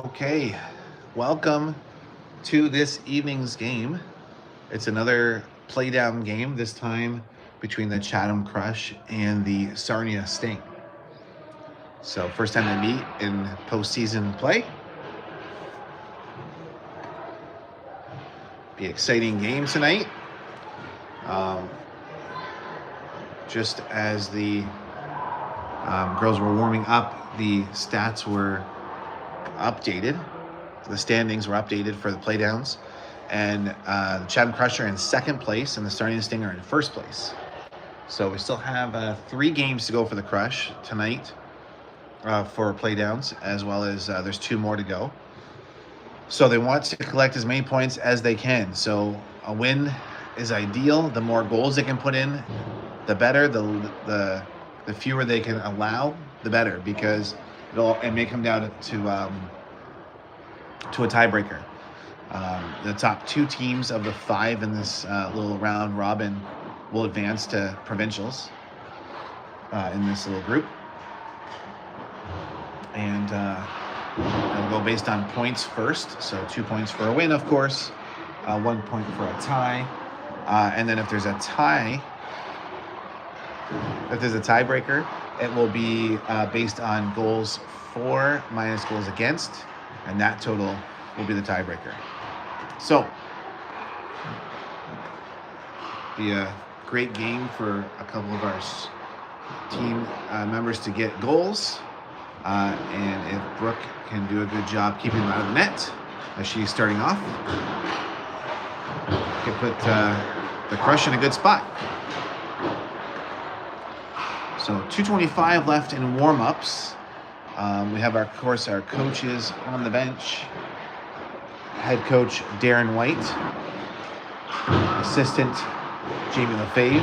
Okay, welcome to this evening's game. It's another Playdown game, this time between the Chatham Crush and the Sarnia Sting. So, first time they meet in postseason play. Be an exciting game tonight. Just as the girls were warming up, the stats were updated. The standings were updated for the Playdowns. And the Chatham Crush are in second place and the Sarnia Sting are in first place. So we still have 3 games to go for the Crush tonight for Playdowns, as well as there's 2 more to go. So they want to collect as many points as they can. So a win is ideal. The more goals they can put in, the better. The fewer they can allow, the better, because it may come down to a tiebreaker. The top 2 teams of the 5 in this little round robin will advance to provincials in this little group. And it'll go based on points first. So 2 points for a win, of course, 1 point for a tie. And then if there's a tiebreaker, it will be based on goals for minus goals against, and that total will be the tiebreaker. So, be a great game for a couple of our team members to get goals. And if Brooke can do a good job keeping them out of the net as she's starting off, can put the Crush in a good spot. So 2:25 left in warm-ups. We have, of course, our coaches on the bench. Head coach Darren White, assistant Jamie Lefebvre,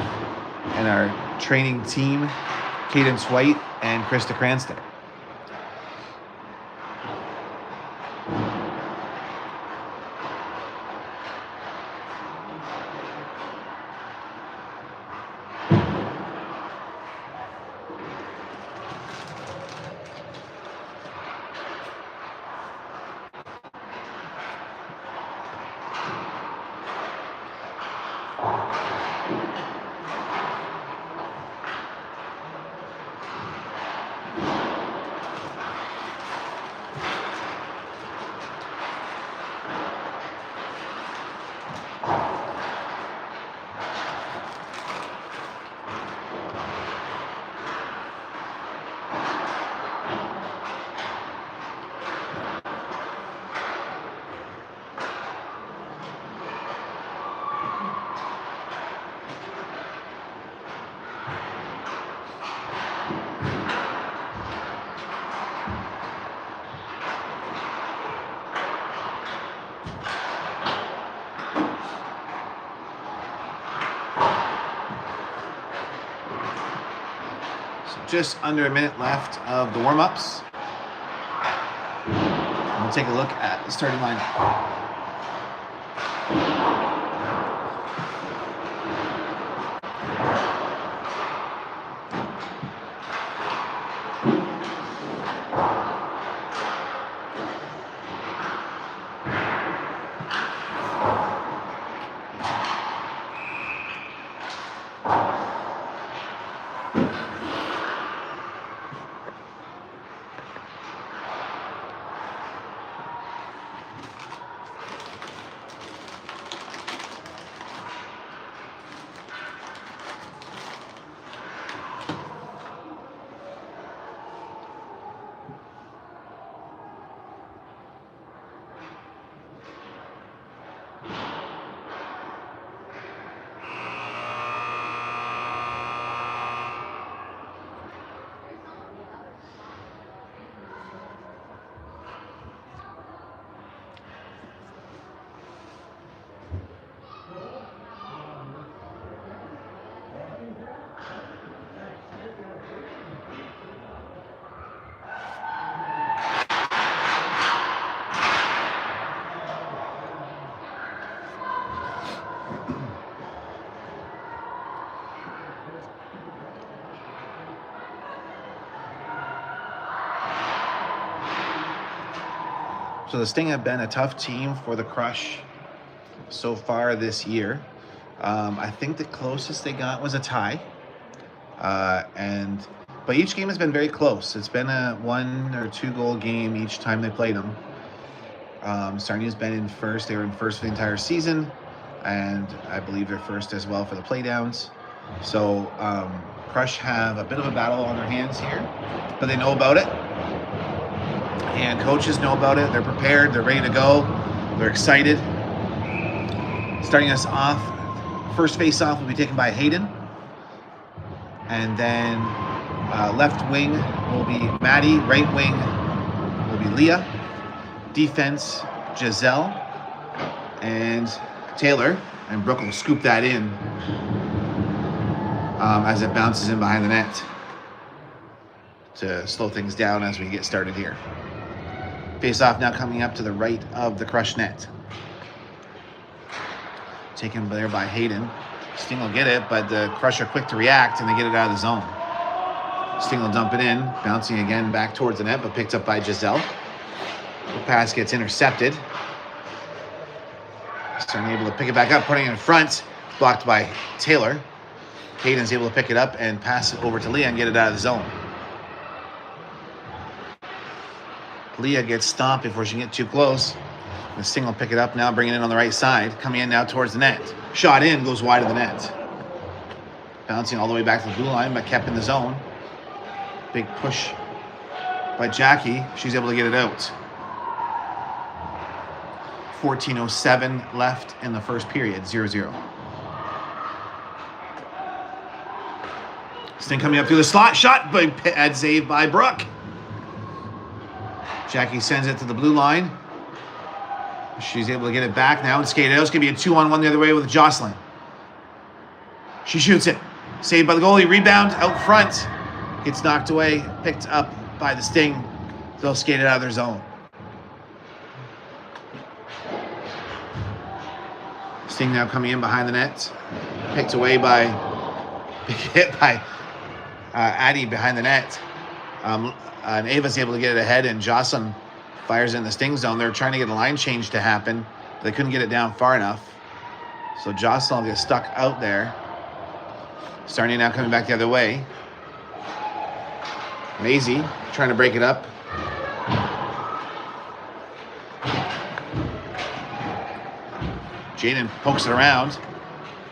and our training team, Cadence White and Krista Cranston. Just under a minute left of the warm-ups. We'll take a look at the starting lineup. So the Sting have been a tough team for the Crush so far this year. I think the closest they got was a tie. But each game has been very close. It's been a 1 or 2 goal game each time they played them. Sarnia's been in first. They were in first for the entire season, and I believe they're first as well for the Playdowns. So Crush have a bit of a battle on their hands here, but they know about it, and coaches know about it. They're prepared. They're ready to go. They're excited. Starting us off, first face-off will be taken by Hayden, and then left wing will be Maddie. Right wing will be Leah. Defense, Giselle and Taylor, and Brooke will scoop that in as it bounces in behind the net to slow things down as we get started here. Face-off now coming up to the right of the Crush net. Taken there by Hayden. Sting will get it, but the Crush are quick to react, and they get it out of the zone. Sting will dump it in, bouncing again back towards the net, but picked up by Giselle. The pass gets intercepted. Starting able to pick it back up, putting it in front. Blocked by Taylor. Hayden's able to pick it up and pass it over to Leah and get it out of the zone. Leah gets stopped before she can get too close. The Sting will pick it up now, bring it in on the right side. Coming in now towards the net. Shot in, goes wide of the net. Bouncing all the way back to the blue line, but kept in the zone. Big push by Jackie. She's able to get it out. 14:07 left in the first period, 0-0. Sting coming up through the slot, shot, big pad save by Brooke. Jackie sends it to the blue line. She's able to get it back now and skate it out. It's going to be a 2-on-1 the other way with Jocelyn. She shoots it. Saved by the goalie. Rebound out front. Gets knocked away. Picked up by the Sting. They'll skate it out of their zone. Sting now coming in behind the net. Picked away by... hit by Addie behind the net. And Ava's able to get it ahead, and Jocelyn fires in the Sting zone. They're trying to get a line change to happen. They couldn't get it down far enough. So Jocelyn will get stuck out there. Sarnia now coming back the other way. Maisie trying to break it up. Jaden pokes it around,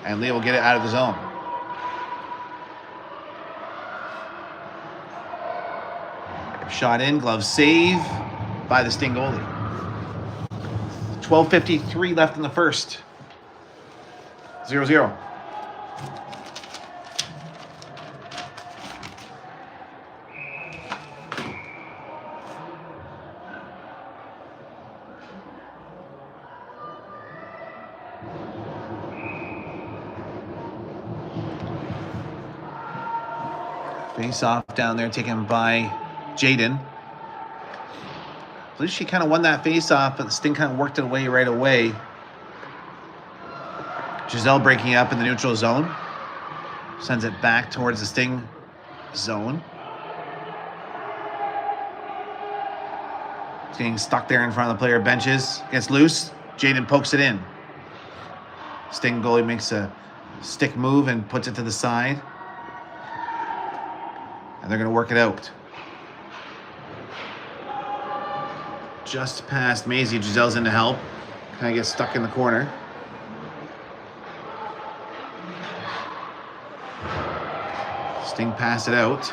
and Leah will get it out of the zone. Shot in, glove save by the Sting goalie. 12:53 left in the first. 0-0. Face off down there taken by Jaden. I believe she kind of won that face off, but the Sting kind of worked it away right away. Giselle breaking up in the neutral zone. Sends it back towards the Sting zone. It's getting stuck there in front of the player benches. Gets loose. Jaden pokes it in. Sting goalie makes a stick move and puts it to the side. And they're going to work it out. Just past Maisie. Giselle's in to help. Kind of gets stuck in the corner. Sting passed it out.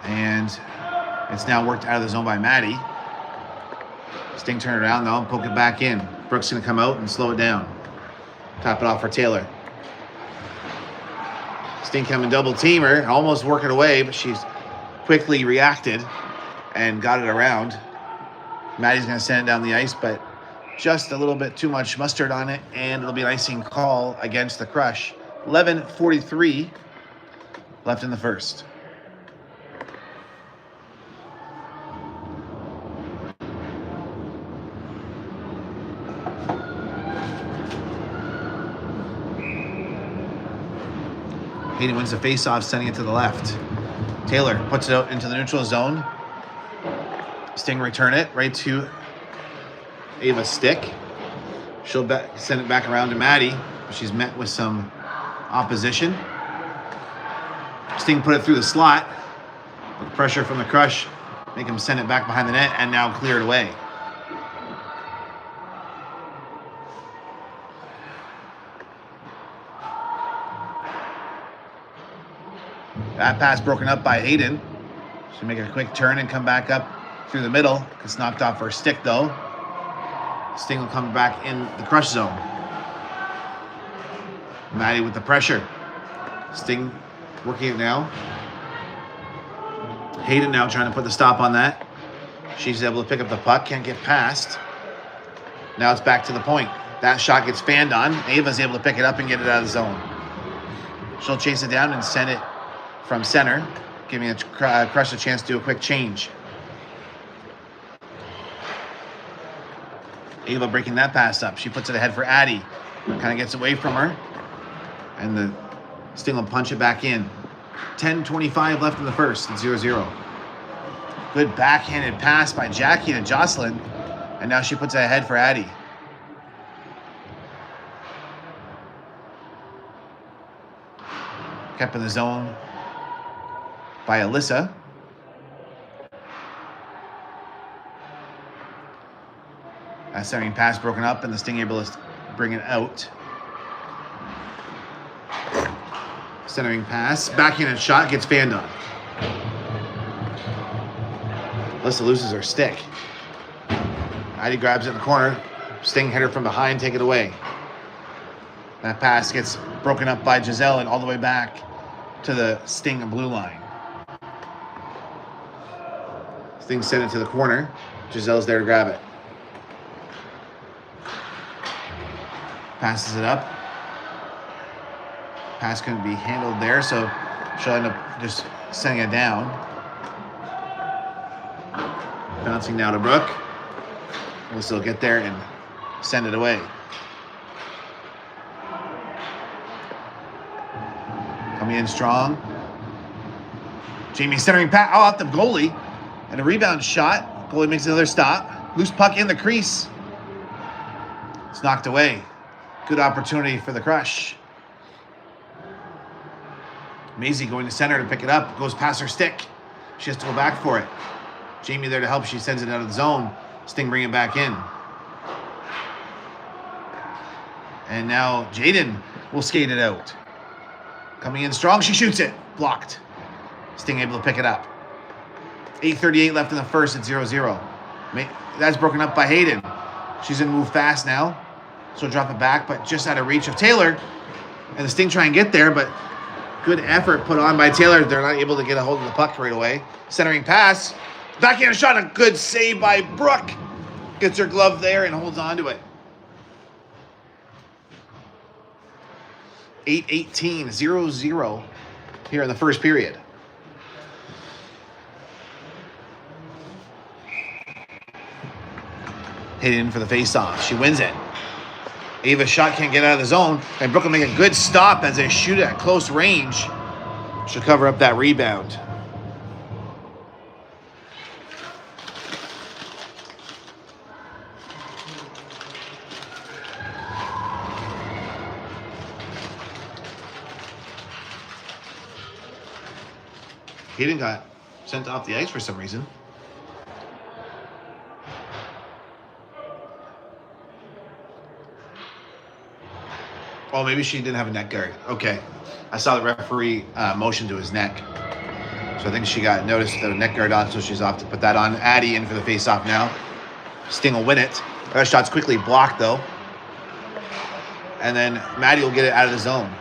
And it's now worked out of the zone by Maddie. Sting turn it around though and poke it back in. Brooke's going to come out and slow it down. Top it off for Taylor. Sting coming double teamer. Almost working away, but she's quickly reacted and got it around. Maddie's going to send it down the ice, but just a little bit too much mustard on it, and it'll be an icing call against the Crush. 11:43 left in the first. Hayden wins the face-off, sending it to the left. Taylor puts it out into the neutral zone. Sting return it right to Ava's stick. She'll send it back around to Maddie. She's met with some opposition. Sting put it through the slot. With pressure from the Crush, make him send it back behind the net, and now clear it away. That pass broken up by Hayden. She'll make a quick turn and come back up through the middle. It's knocked off her stick though. Sting will come back in the Crush zone. Maddie with the pressure. Sting working it now. Hayden now trying to put the stop on that. She's able to pick up the puck, can't get past. Now it's back to the point. That shot gets fanned on. Ava's able to pick it up and get it out of the zone. She'll chase it down and send it from center, giving a Crush a chance to do a quick change. Ava breaking that pass up. She puts it ahead for Addie. Kind of gets away from her. And the Sting will punch it back in. 10:25 left in the first. It's 0-0. Good backhanded pass by Jackie to Jocelyn. And now she puts it ahead for Addie. Kept in the zone by Alyssa. That centering pass broken up, and the Sting able to bring it out. Centering pass, backhanded shot, gets fanned on. Alyssa loses her stick. Addie grabs it in the corner. Sting hit her from behind, take it away. That pass gets broken up by Giselle and all the way back to the Sting blue line. Sting sent it to the corner. Giselle's there to grab it. Passes it up. Pass couldn't be handled there, so she'll end up just sending it down. Bouncing now to Brooke. We'll still get there and send it away. Coming in strong. Jamie centering pass off the goalie. And a rebound shot. Goalie makes another stop. Loose puck in the crease. It's knocked away. Good opportunity for the Crush. Maisie going to center to pick it up. Goes past her stick. She has to go back for it. Jamie there to help. She sends it out of the zone. Sting bring it back in. And now Jaden will skate it out. Coming in strong. She shoots it. Blocked. Sting able to pick it up. 8:38 left in the first at 0-0. That's broken up by Hayden. She's going to move fast now. So drop it back, but just out of reach of Taylor. And the Sting try and get there, but good effort put on by Taylor. They're not able to get a hold of the puck right away. Centering pass. Backhand shot. A good save by Brooke. Gets her glove there and holds on to it. 8:18, 0-0 here in the first period. Hit in for the face-off. She wins it. Ava's shot can't get out of the zone. And Brooke will make a good stop as they shoot it at close range. She'll cover up that rebound. Hayden got sent off the ice for some reason. Oh, maybe she didn't have a neck guard. Okay. I saw the referee motion to his neck. So I think she got noticed the neck guard on, so she's off to put that on. Addie in for the face-off now. Sting will win it. That shot's quickly blocked, though. And then Maddie will get it out of the zone.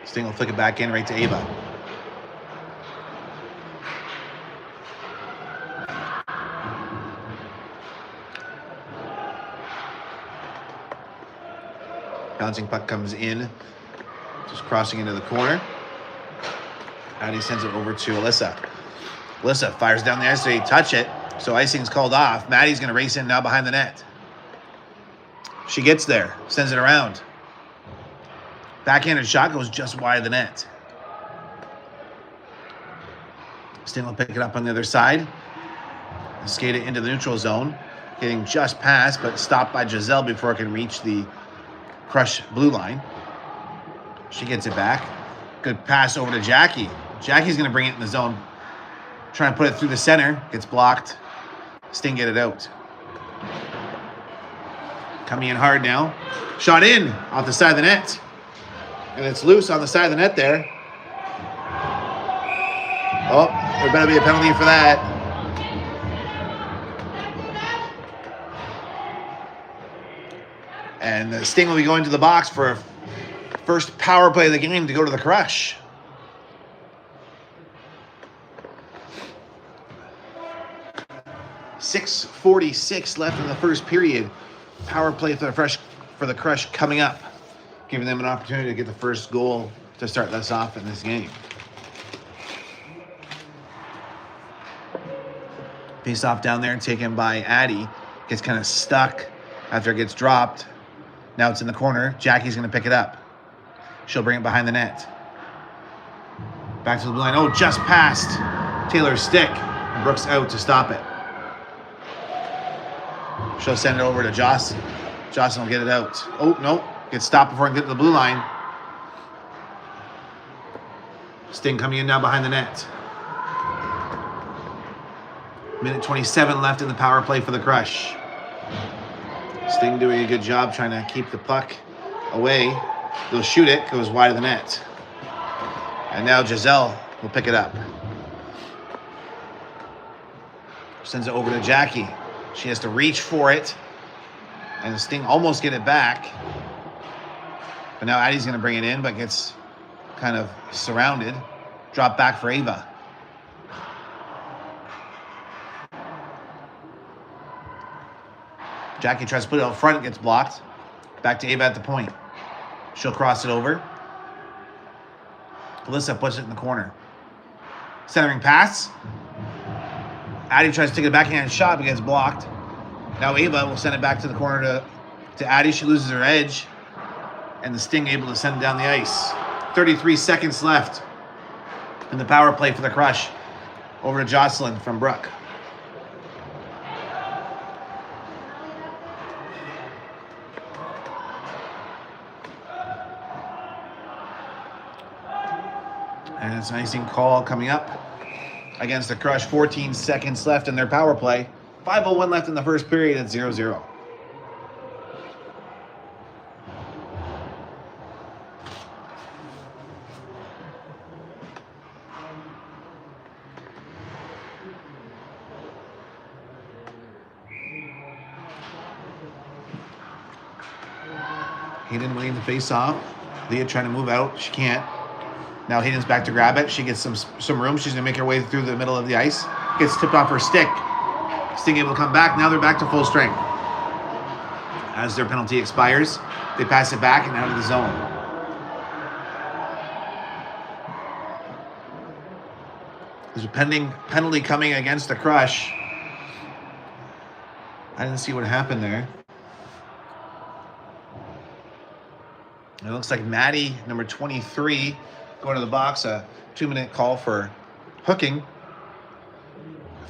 Sting will flick it back in right to Ava. Bouncing puck comes in, just crossing into the corner. Addie sends it over to Alyssa. Alyssa fires down the ice, they touch it, so icing's called off. Maddie's going to race in now behind the net. She gets there, sends it around. Backhanded shot goes just wide of the net. Sting will pick it up on the other side. Skate it into the neutral zone. Getting just past, but stopped by Giselle before it can reach the Crush blue line. She gets it back. Good pass over to Jackie. Jackie's going to bring it in the zone. Trying to put it through the center. Gets blocked. Sting get it out. Coming in hard now. Shot in off the side of the net. And it's loose on the side of the net there. Oh, there better be a penalty for that. And the Sting will be going to the box for a first power play of the game to go to the Crush. .646 left in the first period. Power play for the Crush coming up, giving them an opportunity to get the first goal to start this off in this game. Face off down there and taken by Addie. Gets kind of stuck after it gets dropped. Now it's in the corner. Jackie's going to pick it up. She'll bring it behind the net. Back to the blue line. Oh, just past Taylor's stick. And Brooks out to stop it. She'll send it over to Jocelyn. Jocelyn will get it out. Oh, no. Gets stopped before it can get to the blue line. Sting coming in now behind the net. Minute 27 left in the power play for the Crush. Sting doing a good job trying to keep the puck away. They'll shoot it, goes wide of the net. And now Giselle will pick it up. Sends it over to Jackie. She has to reach for it. And Sting almost get it back. But now Addie's going to bring it in, but gets kind of surrounded. Drop back for Ava. Jackie tries to put it out front, gets blocked. Back to Ava at the point. She'll cross it over. Alyssa puts it in the corner. Centering pass. Addie tries to take a backhand shot, but gets blocked. Now Ava will send it back to the corner to Addie. She loses her edge. And the Sting able to send it down the ice. 33 seconds left in the power play for the Crush. Over to Jocelyn from Brooke. And it's an icing call coming up against the Crush. 14 seconds left in their power play. 5:01 left in the first period at 0-0. Hayden winning the face-off. Leah trying to move out. She can't. Now Hayden's back to grab it. She gets some room. She's going to make her way through the middle of the ice. Gets tipped off her stick. Sting able to come back. Now they're back to full strength. As their penalty expires, they pass it back and out of the zone. There's a pending penalty coming against the Crush. I didn't see what happened there. It looks like Maddie, number 23, going to the box. A 2-minute call for hooking.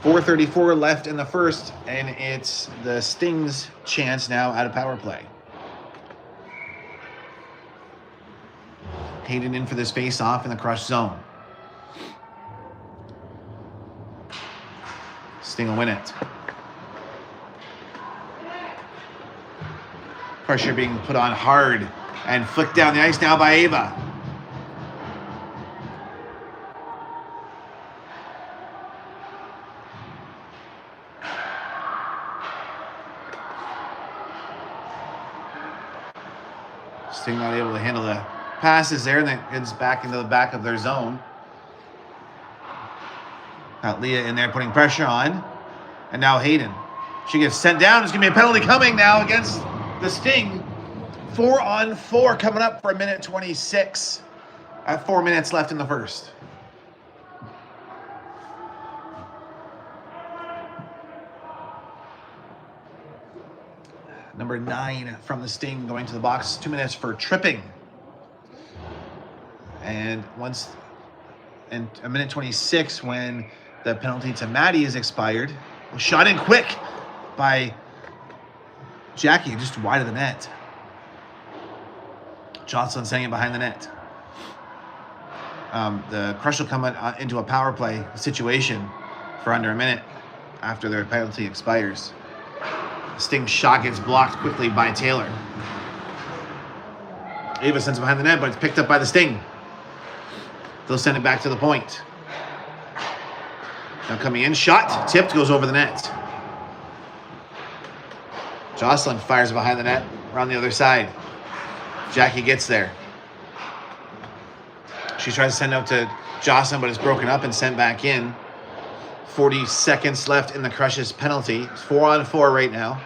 4:34 left in the first, and it's the Sting's chance now out of power play. Hayden in for this face-off in the Crush zone. Sting will win it. Pressure being put on hard and flicked down the ice now by Ava. Sting not able to handle the passes there, and then gets back into the back of their zone. Got Leah in there putting pressure on. And now Hayden. She gets sent down. There's going to be a penalty coming now against the Sting. 4-on-4 coming up for a minute 26. At 4 minutes left in the first. Number 9 from the Sting going to the box. 2 minutes for tripping. And a minute 26 when The penalty to Maddie is expired. Shot in quick by Jackie, just wide of the net. Jocelyn sending it behind the net. The Crush will come into a power play situation for under a minute after their penalty expires. Sting's shot gets blocked quickly by Taylor. Ava sends it behind the net, but it's picked up by the Sting. They'll send it back to the point. Now coming in, shot, tipped, goes over the net. Jocelyn fires behind the net, around the other side. Jackie gets there. She tries to send out to Jocelyn, but it's broken up and sent back in. 40 seconds left in the Crush's penalty. It's 4-on-4 right now.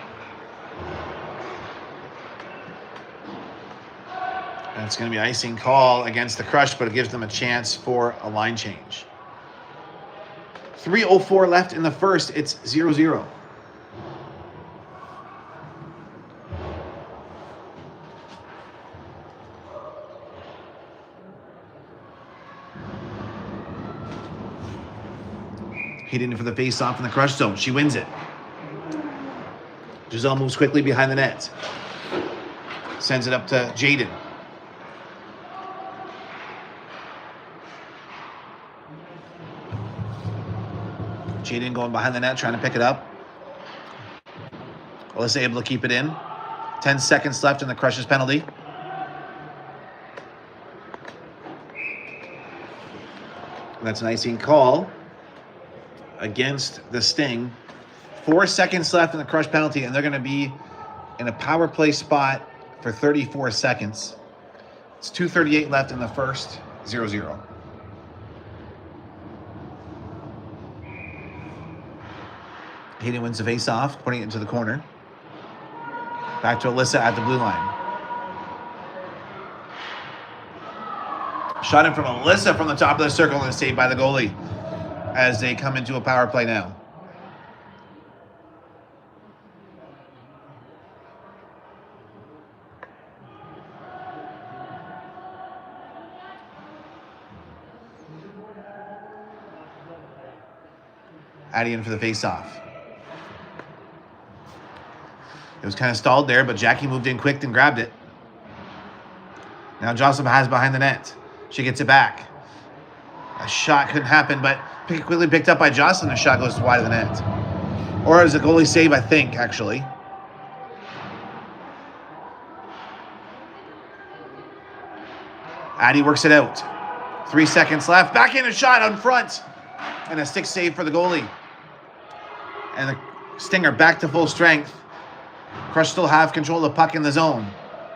And it's going to be icing call against the Crush, but it gives them a chance for a line change. 3:04 left in the first. It's 0-0. Hitting for the face-off in the Crush zone. She wins it. Giselle moves quickly behind the net. Sends it up to Jaden. Jaden going behind the net, trying to pick it up. Alyssa able to keep it in. 10 seconds left in the Crush's penalty. That's an icing call against the Sting. 4 seconds left in the Crush penalty, and they're going to be in a power play spot for 34 seconds. It's 2:38 left in the first. 0-0. Hayden wins the face-off, putting it into the corner. Back to Alyssa at the blue line. Shot in from Alyssa from the top of the circle and saved by the goalie as they come into a power play now. Addie in for the face-off. It was kind of stalled there, but Jackie moved in quick and grabbed it. Now Jocelyn has behind the net. She gets it back. A shot couldn't happen, but quickly picked up by Jocelyn. The shot goes wide of the net. Or it was a goalie save, I think, actually. Addie works it out. 3 seconds left. Back in a shot on front. And a stick save for the goalie. And the Stinger back to full strength. Crush still have control of the puck in the zone.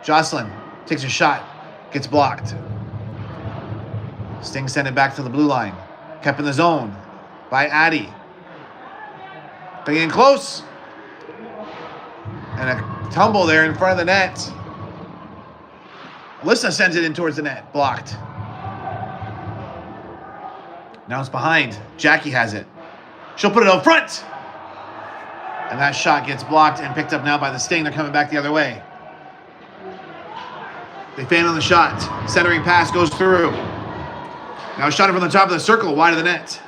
Jocelyn takes a shot. Gets blocked. Sting sent it back to the blue line. Kept in the zone by Addie. Bringing in close. And a tumble there in front of the net. Alyssa sends it in towards the net. Blocked. Now it's behind. Jackie has it. She'll put it out front. And that shot gets blocked and picked up now by the Sting. They're coming back the other way. They fan on the shot. Centering pass goes through. Now shot it from the top of the circle, wide of the net.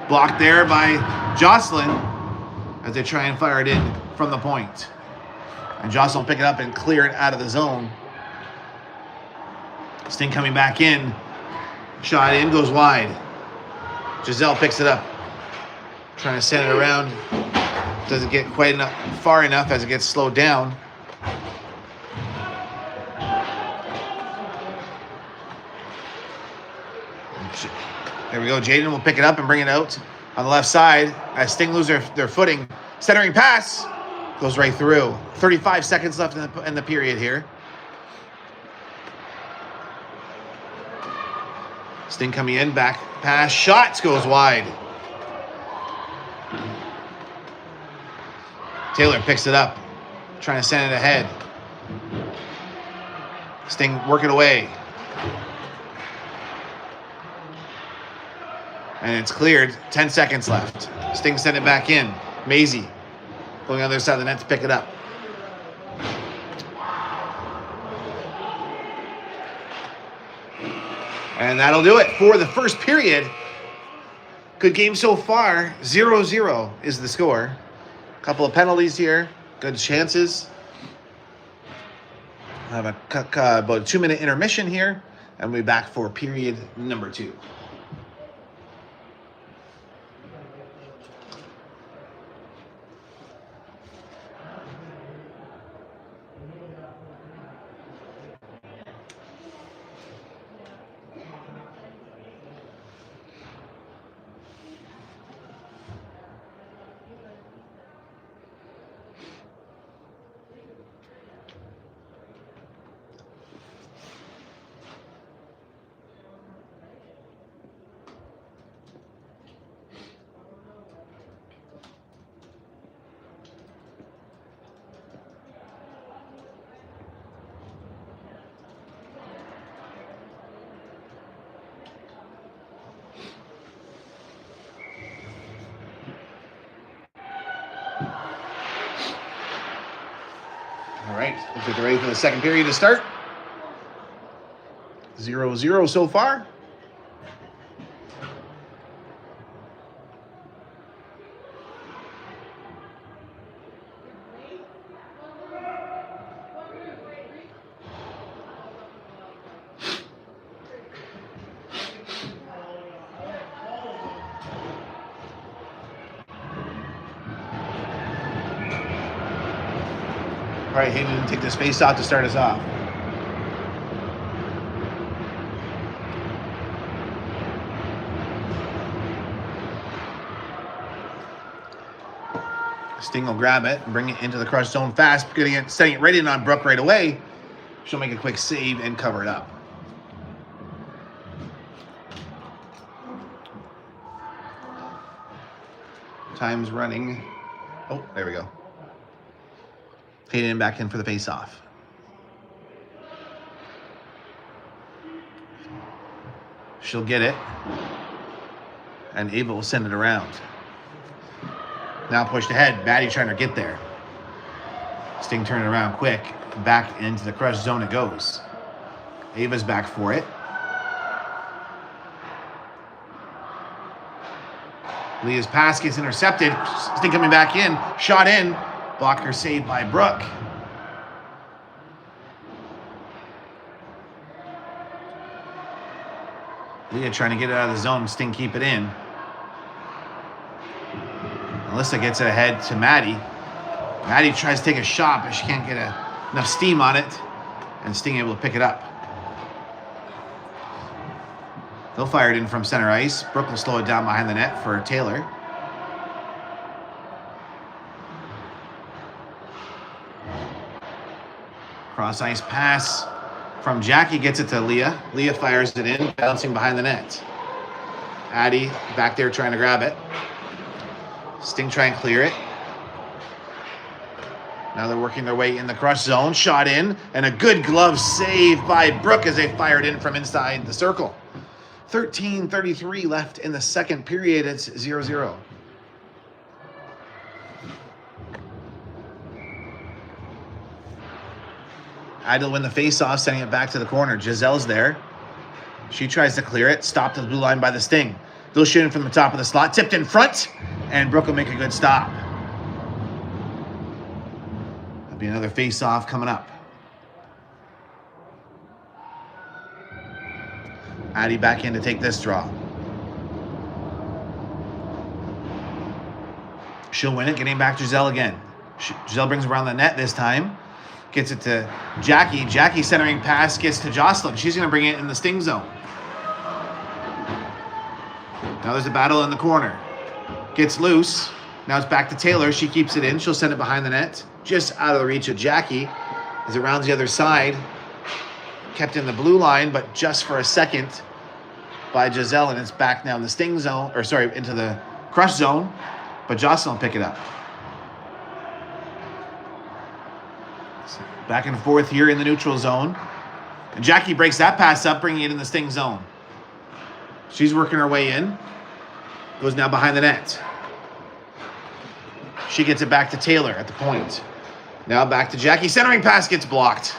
Blocked there by Jocelyn as they try and fire it in from the point. And Jocelyn will pick it up and clear it out of the zone. Sting coming back in. Shot in, goes wide. Giselle picks it up. Trying to send it around. Doesn't get quite far enough as it gets slowed down. There we go. Jaden will pick it up and bring it out on the left side as Sting lose their footing. Centering pass goes right through. 35 seconds left in the period here. Sting coming in, back pass, shots, goes wide. Taylor picks it up, trying to send it ahead. Sting working away. And it's cleared, 10 seconds left. Sting sent it back in. Maisie going on the other side of the net to pick it up. And that'll do it for the first period. Good game so far. 0-0 is the score. A couple of penalties here. Good chances. Have about a 2-minute intermission here. And we'll be back for period number 2. All right, looks like they're ready for the second period to start. 0-0 so far. All right, Hayden take this face off to start us off. Sting will grab it and bring it into the crush zone fast, setting it right in on Brooke right away. She'll make a quick save and cover it up. Time's running. Oh, there we go. Hayden back in for the face-off. She'll get it. And Ava will send it around. Now pushed ahead. Maddie trying to get there. Sting turning around quick. Back into the crush zone it goes. Ava's back for it. Leah's pass gets intercepted. Sting coming back in. Shot in. Blocker saved by Brooke. Leah trying to get it out of the zone. Sting keep it in. Alyssa gets it ahead to Maddie. Maddie tries to take a shot, but she can't get enough steam on it. And Sting able to pick it up. They'll fire it in from center ice. Brooke will slow it down behind the net for Taylor. Cross ice pass from Jackie, gets it to Leah. Leah fires it in, bouncing behind the net. Addie back there trying to grab it. Sting try and clear it. Now they're working their way in the crush zone. Shot in, and a good glove save by Brooke as they fired in from inside the circle. 13:33 left in the second period. It's 0-0. Addie will win the face-off, sending it back to the corner. Giselle's there. She tries to clear it. Stopped at the blue line by the Sting. They'll shoot in from the top of the slot. Tipped in front, and Brooke will make a good stop. That'll be another face-off coming up. Addie back in to take this draw. She'll win it, getting back to Giselle again. Giselle brings around the net this time. Gets it to Jackie. Jackie centering pass gets to Jocelyn. She's going to bring it in the Sting zone. Now there's a battle in the corner. Gets loose. Now it's back to Taylor. She keeps it in. She'll send it behind the net. Just out of the reach of Jackie as it rounds the other side. Kept in the blue line, but just for a second by Giselle, and it's back now in the Sting zone, or sorry, into the crush zone, but Jocelyn will pick it up. Back and forth here in the neutral zone. And Jackie breaks that pass up, bringing it in the Sting zone. She's working her way in. Goes now behind the net. She gets it back to Taylor at the point. Now back to Jackie. Centering pass gets blocked.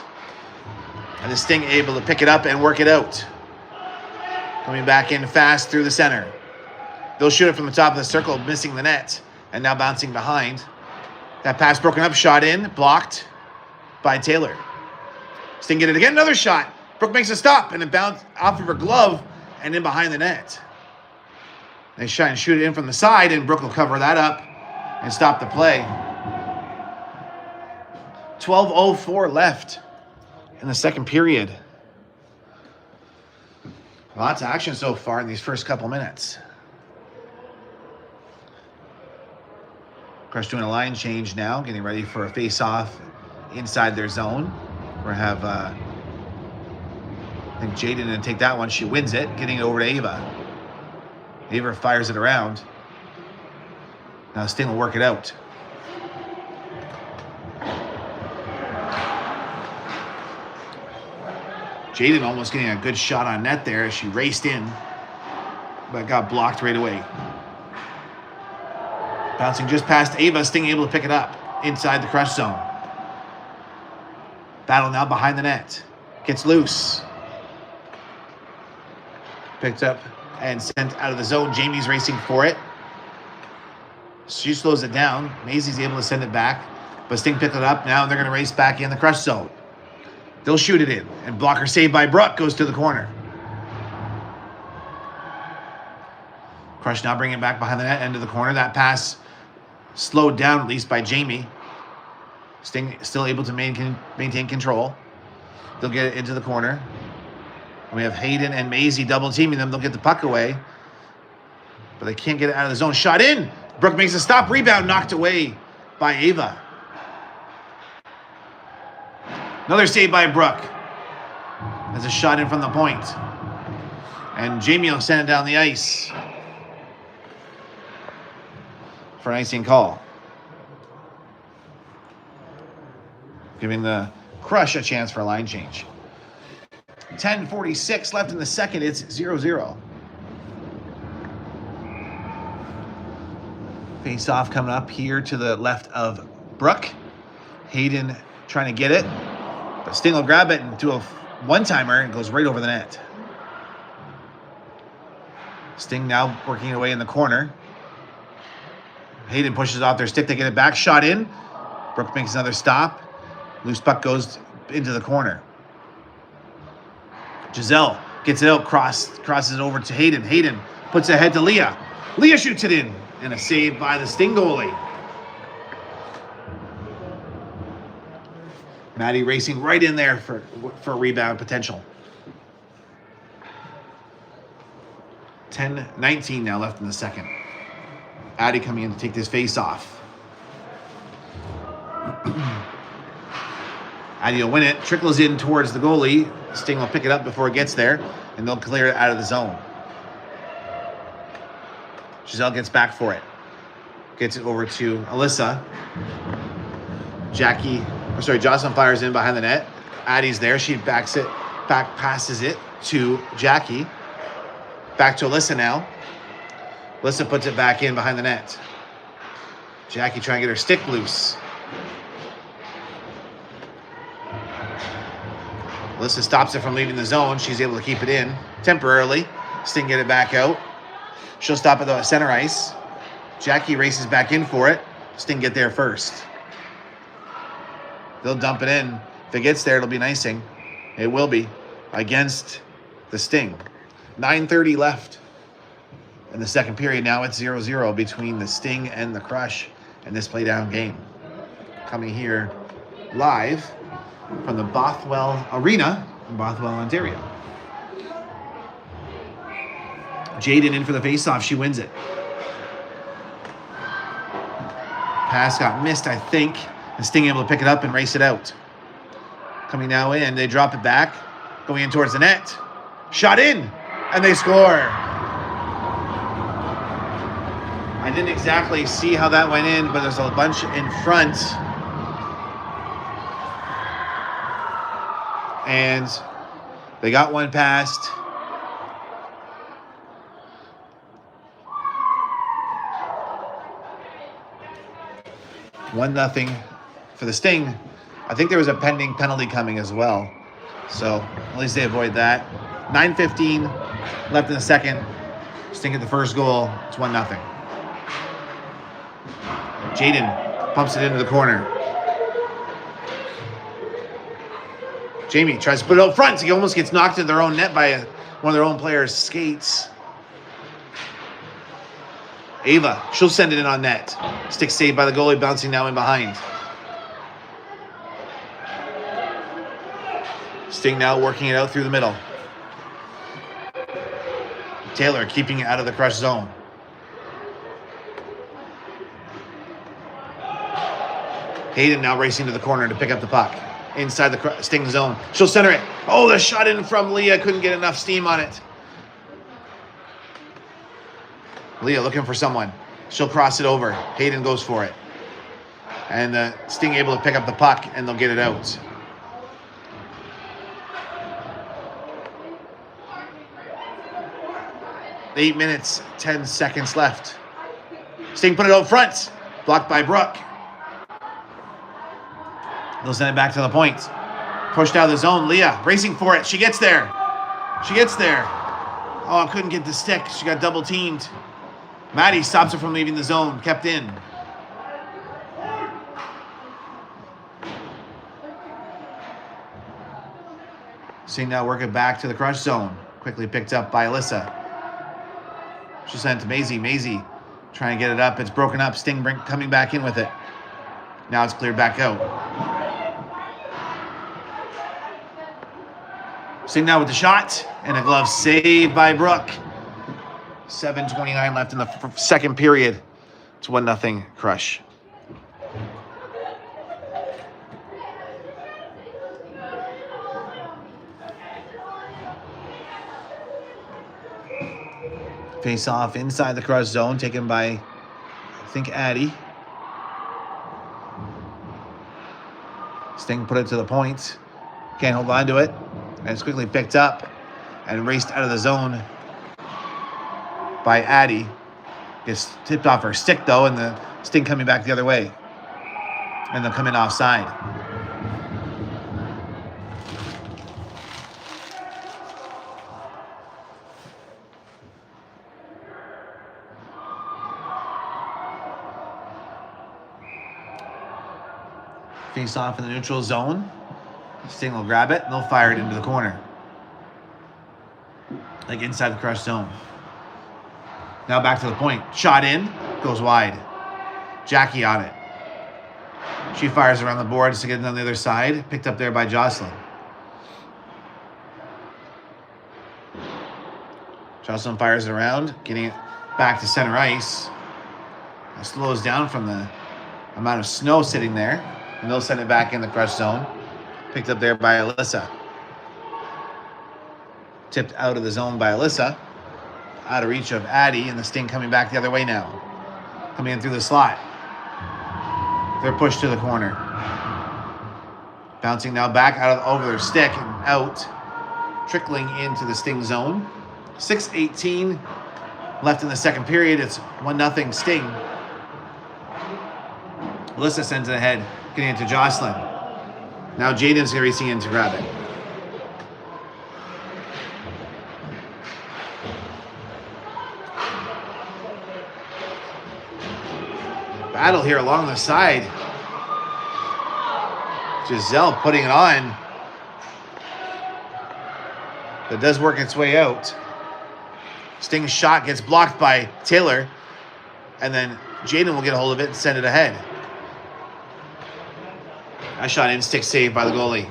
And the Sting able to pick it up and work it out. Coming back in fast through the center. They'll shoot it from the top of the circle, missing the net. And now bouncing behind. That pass broken up, shot in, blocked by Taylor. Sting get it again, another shot. Brooke makes a stop, and it bounced off of her glove and in behind the net. They try and shoot it in from the side, and Brooke will cover that up and stop the play. 12:04 left in the second period. Lots of action so far in these first couple minutes. Crush doing a line change now, getting ready for a face-off inside their zone. We have, I think Jaden didn't take that one. She wins it, getting it over to Ava. Ava fires it around. Now Sting will work it out. Jaden almost getting a good shot on net there as she raced in, but got blocked right away. Bouncing just past Ava, Sting able to pick it up inside the Crush zone. Battle now behind the net. Gets loose. Picked up and sent out of the zone. Jamie's racing for it. She slows it down. Maisie's able to send it back, but Sting picked it up. Now they're going to race back in the Crush zone. They'll shoot it in, and blocker saved by Brooke goes to the corner. Crush now bringing it back behind the net, end of the corner. That pass slowed down at least by Jamie. Sting still able to maintain control. They'll get it into the corner. And we have Hayden and Maisie double teaming them. They'll get the puck away, but they can't get it out of the zone. Shot in. Brooke makes a stop. Rebound knocked away by Ava. Another save by Brooke. As a shot in from the point. And Jamie will send it down the ice for an icing call. Giving the Crush a chance for a line change. 10:46 left in the second. It's 0-0. Face off coming up here to the left of Brooke. Hayden trying to get it. But Sting will grab it and do a one-timer and goes right over the net. Sting now working away in the corner. Hayden pushes off their stick. They get it back. Shot in. Brooke makes another stop. Loose puck goes into the corner. Giselle gets it out. Crosses it over to Hayden. Hayden puts it ahead to Leah. Leah shoots it in. And a save by the Sting goalie. Maddie racing right in there for rebound potential. 10:19 now left in the second. Addie coming in to take this face off. Addie will win it. Trickles in towards the goalie. Sting will pick it up before it gets there, and they'll clear it out of the zone. Giselle gets back for it. Gets it over to Alyssa. Jocelyn fires in behind the net. Addie's there. She passes it to Jackie. Back to Alyssa now. Alyssa puts it back in behind the net. Jackie trying to get her stick loose. Alyssa stops it from leaving the zone. She's able to keep it in temporarily. Sting get it back out. She'll stop at the center ice. Jackie races back in for it. Sting get there first. They'll dump it in. If it gets there, it'll be an icing. It will be against the Sting. 9:30 left in the second period. Now it's 0-0 between the Sting and the Crush in this Playdown game. Coming here live from the Bothwell Arena in Bothwell, Ontario. Jaden in for the faceoff. She wins it. Pass got missed, I think. And Sting able to pick it up and race it out. Coming now in, they drop it back. Going in towards the net. Shot in, and they score. I didn't exactly see how that went in, but there's a bunch in front. And they got one past. One nothing for the Sting. I think there was a pending penalty coming as well. So at least they avoid that. 9:15 left in the second. Sting at the first goal. It's 1-0. Jaden pumps it into the corner. Jamie tries to put it out front. He almost gets knocked into their own net by one of their own players' skates. Ava, she'll send it in on net. Stick saved by the goalie, bouncing now in behind. Sting now working it out through the middle. Taylor keeping it out of the Crush zone. Hayden now racing to the corner to pick up the puck. Inside the Sting zone. She'll center it. Oh, the shot in from Leah. Couldn't get enough steam on it. Leah looking for someone. She'll cross it over. Hayden goes for it. And Sting able to pick up the puck, and they'll get it out. Eight minutes, 10 seconds left. Sting put it out front. Blocked by Brooke. They'll send it back to the point. Pushed out of the zone. Leah racing for it. She gets there. She gets there. Oh, couldn't get the stick. She got double teamed. Maddie stops her from leaving the zone. Kept in. Sting now working back to the Crush zone. Quickly picked up by Alyssa. She sent it to Maisie. Maisie trying to get it up. It's broken up. Sting coming back in with it. Now it's cleared back out. Sting now with the shot. And a glove saved by Brooke. 7:29 left in the second period. It's 1-0 Crush. Face off inside the Crush zone, taken by, I think, Addie. Sting put it to the point. Can't hold on to it. And it's quickly picked up and raced out of the zone by Addie. Gets tipped off her stick, though, and the Sting coming back the other way. And they'll come in offside. Face off in the neutral zone. Sting will grab it and they'll fire it into the corner. Like inside the Crush zone. Now back to the point. Shot in. Goes wide. Jackie on it. She fires around the boards to get it on the other side. Picked up there by Jocelyn. Jocelyn fires it around. Getting it back to center ice. It slows down from the amount of snow sitting there. And they'll send it back in the Crush zone. Picked up there by Alyssa. Tipped out of the zone by Alyssa. Out of reach of Addie, and the Sting coming back the other way now. Coming in through the slot. They're pushed to the corner. Bouncing now back over their stick and out. Trickling into the Sting zone. 6:18 left in the second period. It's 1-0 Sting. Alyssa sends it ahead. Getting it to Jocelyn. Now Jaden's racing in to grab it. Battle here along the side. Giselle putting it on. That does work its way out. Sting's shot gets blocked by Taylor. And then Jaden will get a hold of it and send it ahead. A shot in, stick saved by the goalie.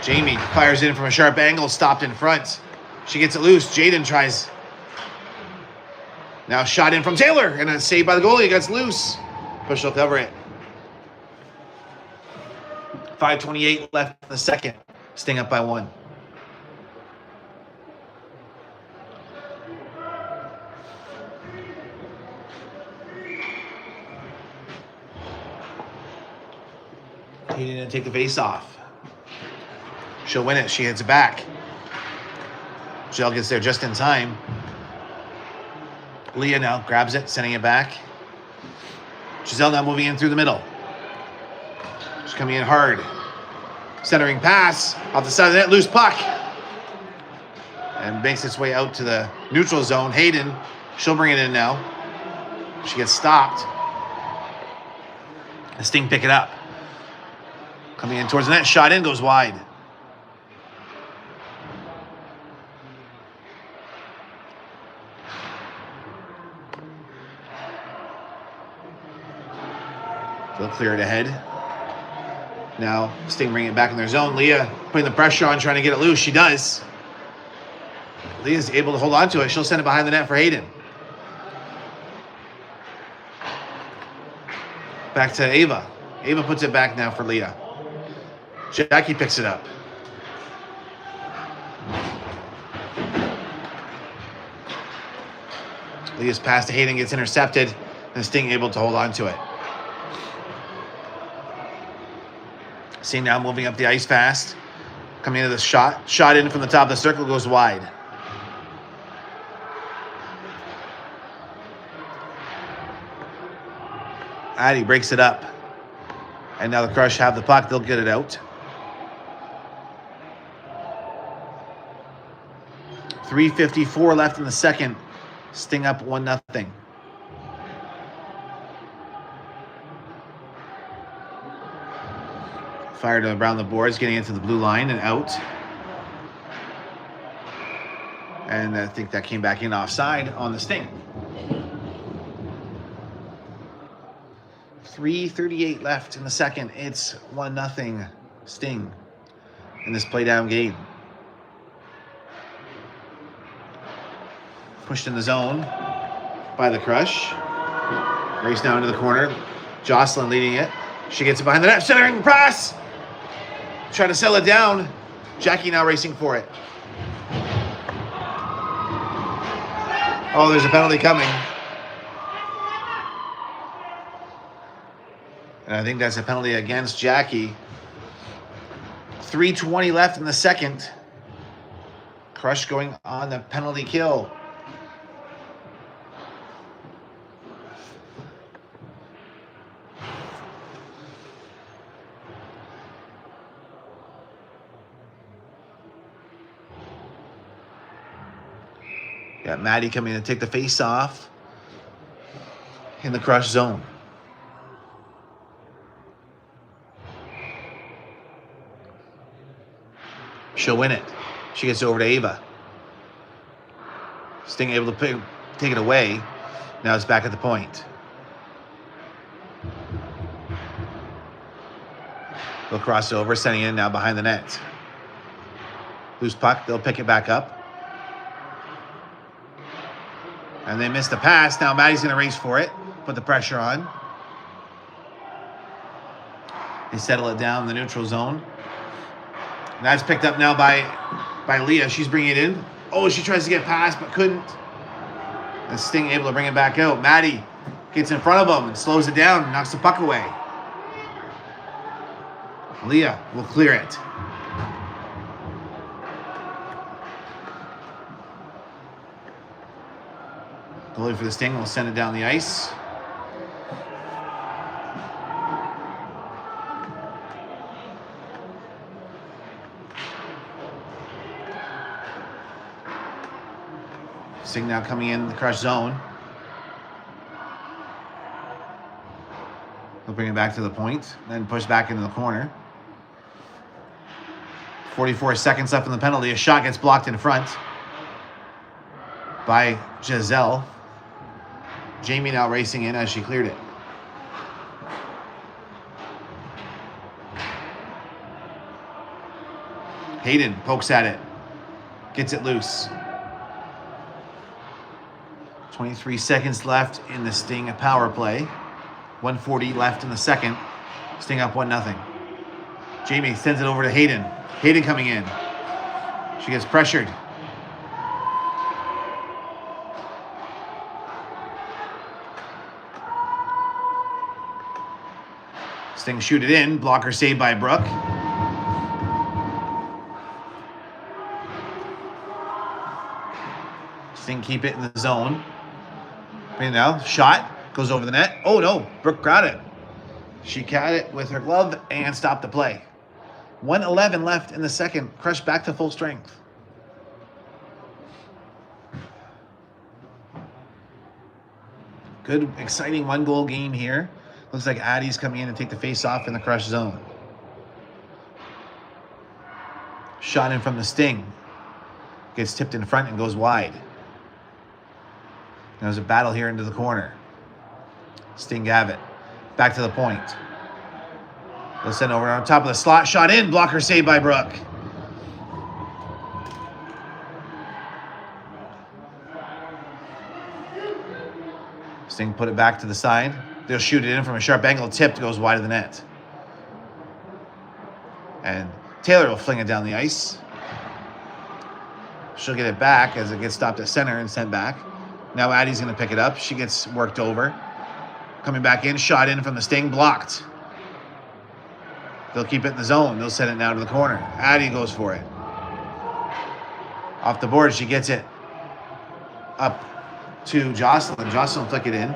Jamie fires in from a sharp angle, stopped in front. She gets it loose. Jaden tries. Now shot in from Taylor, and a save by the goalie. It gets loose. But she'll cover it. 5:28 left in the second. Sting up by 1. He didn't take the face off. She'll win it. She hits it back. Jill gets there just in time. Leah now grabs it, sending it back. Giselle now moving in through the middle. She's coming in hard. Centering pass off the side of the net, loose puck. and makes its way out to the neutral zone. Hayden, she'll bring it in now. She gets stopped. The Sting pick it up. Coming in towards the net, shot in, goes wide. They'll clear it ahead. Now, Sting bringing it back in their zone. Leah putting the pressure on, trying to get it loose. She does. Leah's able to hold on to it. She'll send it behind the net for Hayden. Back to Ava. Ava puts it back now for Leah. Jackie picks it up. Leah's pass to Hayden gets intercepted, and Sting able to hold on to it. Sting now moving up the ice fast. Coming into the shot. Shot in from the top of the circle, goes wide. Addie breaks it up. And now the Crush have the puck. They'll get it out. 3:54 left in the second. Sting up 1-0. Fired around the boards, getting into the blue line and out. And I think that came back in offside on the Sting. 3:38 left in the second. It's 1-0 Sting in this playdown game. Pushed in the zone by the Crush. Race now into the corner. Jocelyn leading it. She gets it behind the net. Centering pass. Trying to settle it down. Jackie now racing for it. Oh, there's a penalty coming. And I think that's a penalty against Jackie. 3:20 left in the second. Crush going on the penalty kill. Got Maddie coming in to take the face off in the Crush zone. She'll win it. She gets over to Ava. Sting able to take it away. Now it's back at the point. They'll cross over, sending it now behind the net. Loose puck. They'll pick it back up. And they missed the pass. Now Maddie's going to race for it. Put the pressure on. They settle it down in the neutral zone. And that's picked up now by Leah. She's bringing it in. Oh, she tries to get past, but couldn't. And Sting able to bring it back out. Maddie gets in front of him and slows it down and knocks the puck away. Leah will clear it. Goalie for the Sting will send it down the ice. Sting now coming in the Crush zone. They'll bring it back to the point, then push back into the corner. 44 seconds left in the penalty. A shot gets blocked in front by Giselle. Jamie now racing in as she cleared it. Hayden pokes at it. Gets it loose. 23 seconds left in the Sting power play. 1:40 left in the second. Sting up 1-0. Jamie sends it over to Hayden. Hayden coming in. She gets pressured. Sting shoot it in. Blocker saved by Brooke. Sting keep it in the zone. And now, shot. Goes over the net. Oh no, Brooke got it. She caught it with her glove and stopped the play. 1:11 left in the second. Crush back to full strength. Good, exciting 1-goal game here. Looks like Addie's coming in and take the face off in the Crush zone. Shot in from the Sting. Gets tipped in front and goes wide. There's a battle here into the corner. Sting Gavitt. Back to the point. They'll send over on top of the slot. Shot in. Blocker saved by Brooke. Sting put it back to the side. They'll shoot it in from a sharp angle. Tipped, goes wide of the net. And Taylor will fling it down the ice. She'll get it back as it gets stopped at center and sent back. Now Addie's going to pick it up. She gets worked over. Coming back in, shot in from the Sting, blocked. They'll keep it in the zone. They'll send it now to the corner. Addie goes for it. Off the board, she gets it up to Jocelyn. Jocelyn flick it in.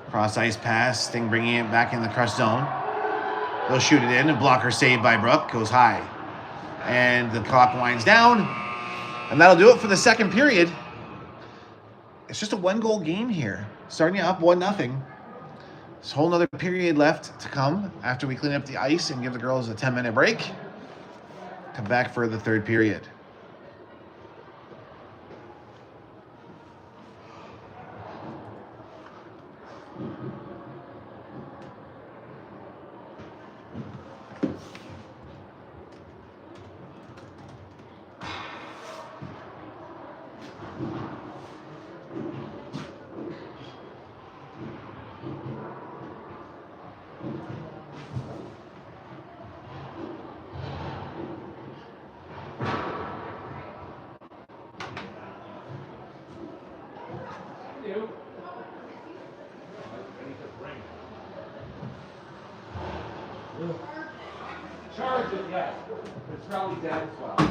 Cross ice pass, Sting bringing it back in the Crush zone. They'll shoot it in, and blocker saved by Brooke, goes high. And the clock winds down, and that'll do it for the second period. It's just a 1-goal game here. Sarnia up 1-0. There's a whole nother period left to come after we clean up the ice and give the girls a 10-minute break. Come back for the third period. Charge it, yes. It's probably dead as well.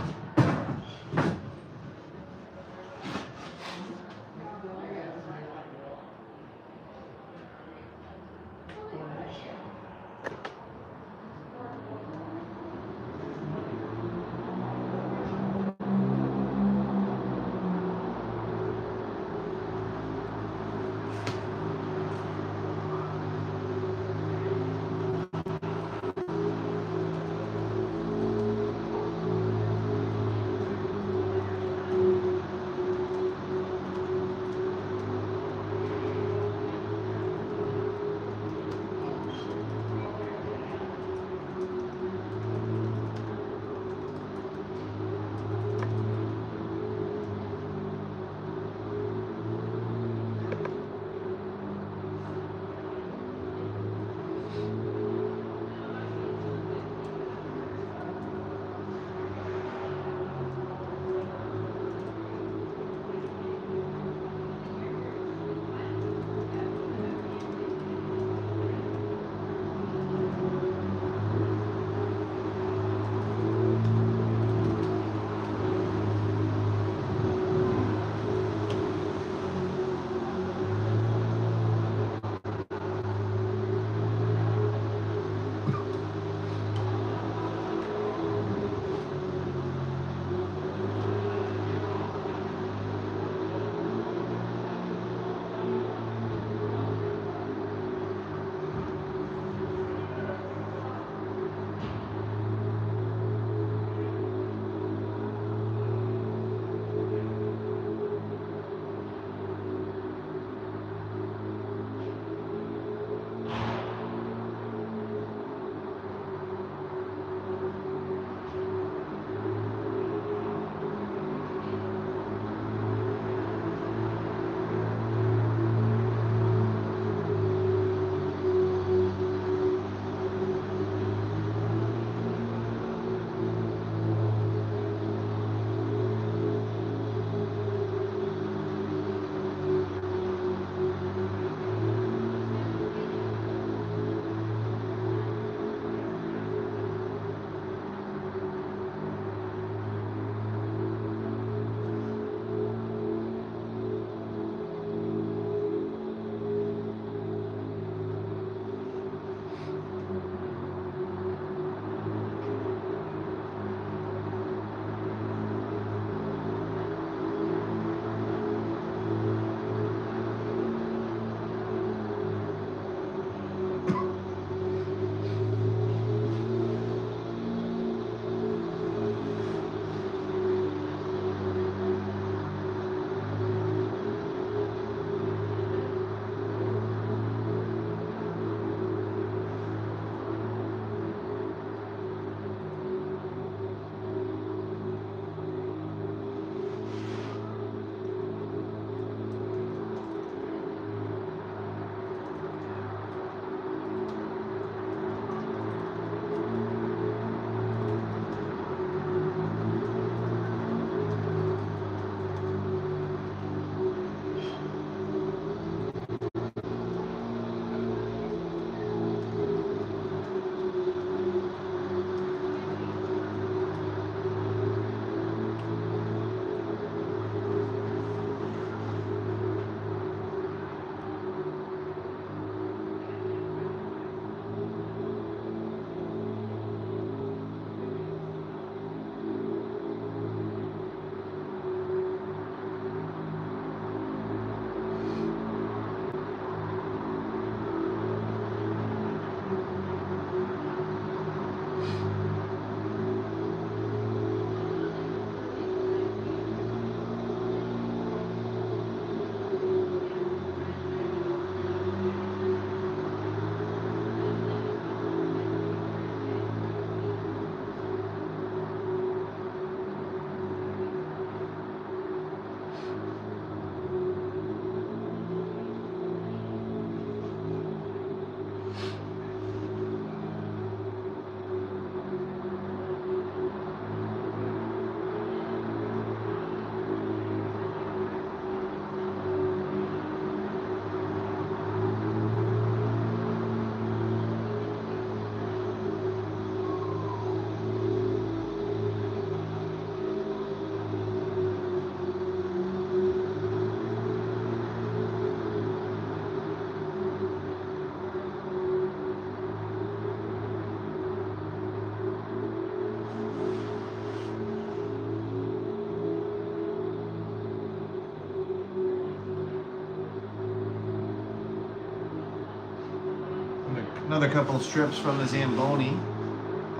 Another couple of strips from the Zamboni.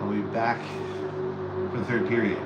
I'll be back for the third period.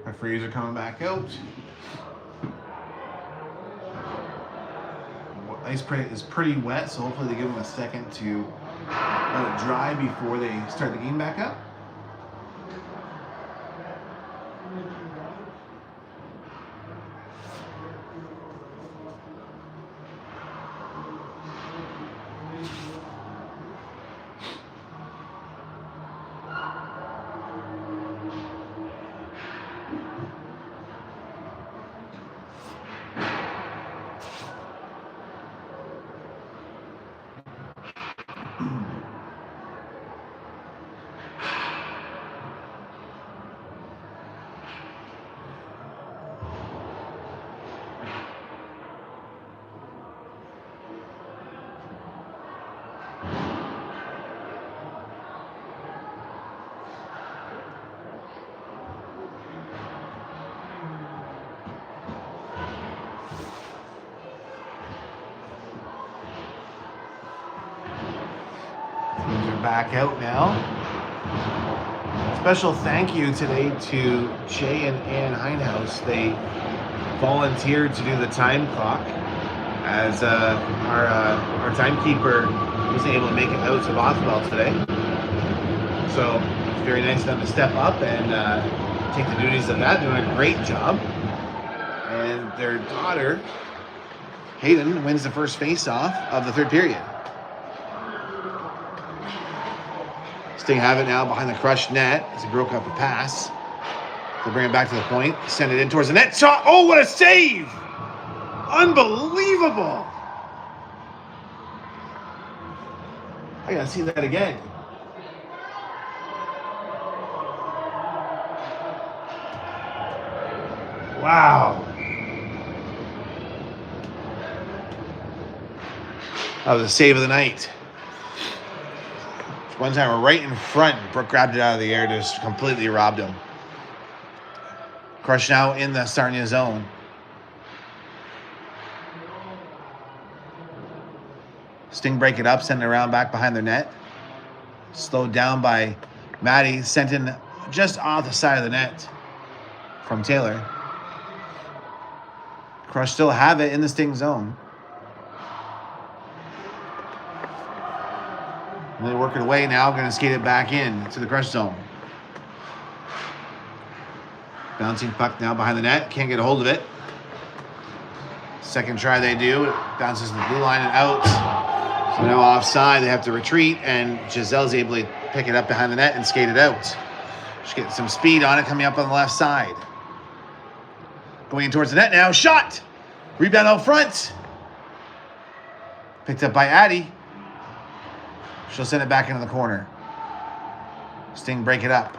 Referees are coming back out. Ice is pretty wet, so hopefully they give them a second to let it dry before they start the game back up. Back out now. Special thank you today to Jay and Ann Heinhaus. They volunteered to do the time clock as our timekeeper wasn't able to make it out to Bothwell today. So it's very nice of them to step up and take the duties of that, doing a great job. And their daughter, Hayden, wins the first face-off of the third period. Sting have it now behind the Crush net as he broke up a pass. They bring it back to the point, send it in towards the net. Shot! Oh, what a save! Unbelievable! I gotta see that again. Wow. That was a save of the night. One time right in front, Brooke grabbed it out of the air, just completely robbed him. Crush now in the Sarnia zone. Sting break it up, send it around back behind their net. Slowed down by Maddie, sent in just off the side of the net from Taylor. Crush still have it in the Sting zone. And they work it away now, going to skate it back in to the Crush zone. Bouncing puck now behind the net, can't get a hold of it. Second try they do, it bounces to the blue line and out. So now offside, they have to retreat, and Giselle's able to pick it up behind the net and skate it out. She's getting some speed on it, coming up on the left side. Going in towards the net now, shot! Rebound out front. Picked up by Addie. She'll send it back into the corner. Sting break it up.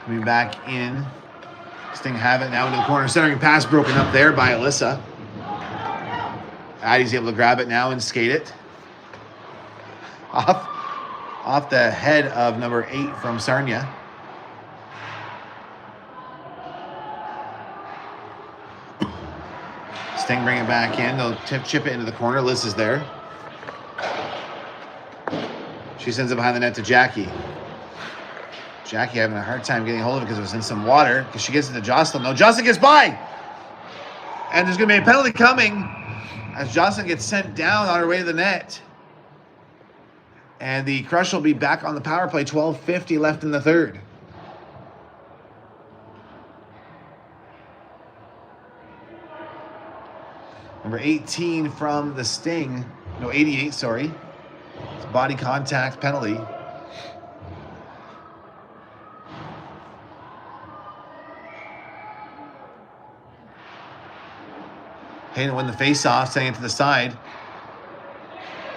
Coming back in. Sting have it now into the corner. Centering pass broken up there by Alyssa. Addie's able to grab it now and skate it. Off the head of number 8 from Sarnia. Sting bring it back in. They'll chip it into the corner. Liz is there. She sends it behind the net to Jackie. Jackie having a hard time getting a hold of it because it was in some water. Because she gets it to Jocelyn. No, Jocelyn gets by. And there's going to be a penalty coming as Jocelyn gets sent down on her way to the net. And the Crush will be back on the power play. 12:50 left in the third. Number 18 from the Sting. No, 88, sorry. It's body contact penalty. Hayden win the face-off, sending it to the side.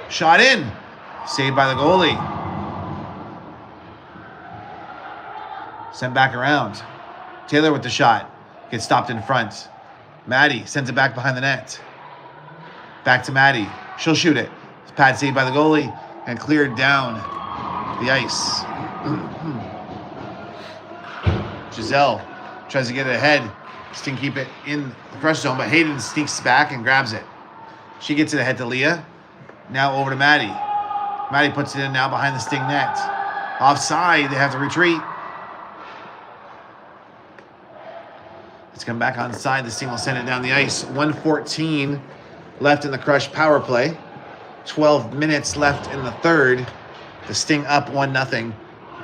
Shot in. Saved by the goalie. Sent back around. Taylor with the shot. Gets stopped in front. Maddie sends it back behind the net. Back to Maddie. She'll shoot it. Pad saved by the goalie and cleared down the ice. Giselle tries to get it ahead. Sting keep it in the Crush zone, but Hayden sneaks back and grabs it. She gets it ahead to Leah. Now over to Maddie. Maddie puts it in now behind the Sting net. Offside, they have to retreat. It's come back onside. The Sting will send it down the ice. 1:14 left in the Crush power play. 12 minutes left in the third. The Sting up 1-0.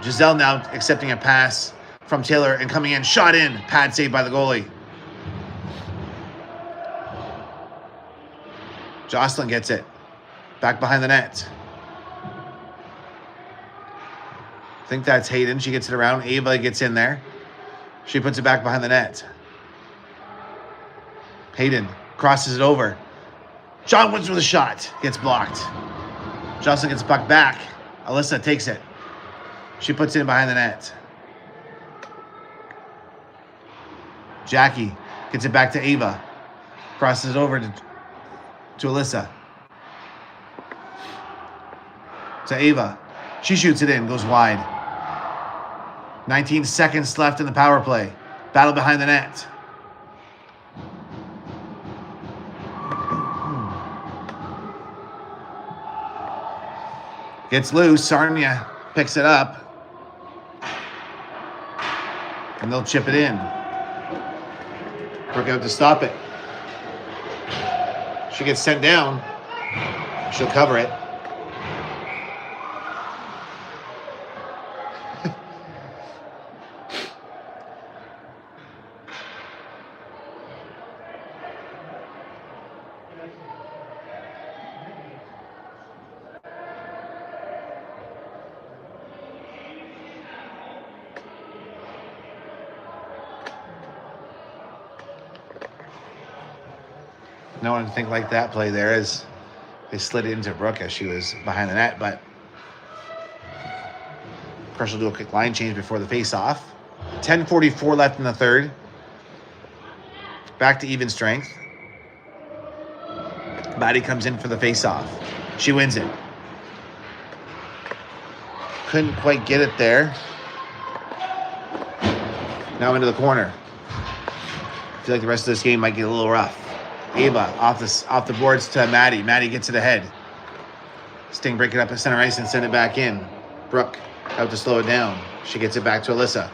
Giselle now accepting a pass from Taylor and coming in. Shot in. Pad saved by the goalie. Jocelyn gets it. Back behind the net. I think that's Hayden. She gets it around. Ava gets in there. She puts it back behind the net. Hayden crosses it over. John Woods with a shot. Gets blocked. Jocelyn gets the puck back. Alyssa takes it. She puts it in behind the net. Jackie gets it back to Ava. Crosses it over to Alyssa. To Ava. She shoots it in. Goes wide. 19 seconds left in the power play. Battle behind the net. Gets loose. Sarnia picks it up. And they'll chip it in. Work out to stop it. She gets sent down. She'll cover it. No one to think like that play there as they slid it into Brooke as she was behind the net, but Crush will do a quick line change before the face-off. 10:44 left in the third. Back to even strength. Maddie comes in for the face-off. She wins it. couldn't quite get it there. Now into the corner. I feel like the rest of this game might get a little rough. Ava off the boards to Maddie. Maddie gets it ahead. Sting break it up at center ice and send it back in. Brooke out to slow it down. She gets it back to Alyssa.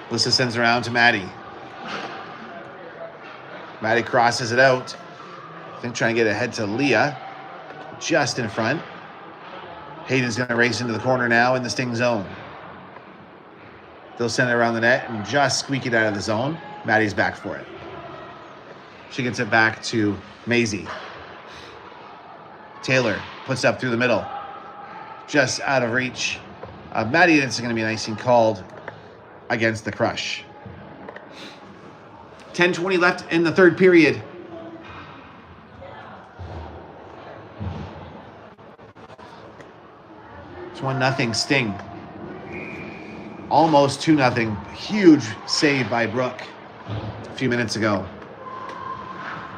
Alyssa sends it around to Maddie. Maddie crosses it out. I think trying to get ahead to Leah. Just in front. Hayden's going to race into the corner now in the Sting zone. They'll send it around the net and just squeak it out of the zone. Maddie's back for it. She gets it back to Maisie. Taylor puts it up through the middle. Just out of reach. Maddie, it's going to be an icing called against the Crush. 10:20 left in the third period. It's 1-0 Sting. Almost 2-0. Huge save by Brooke a few minutes ago.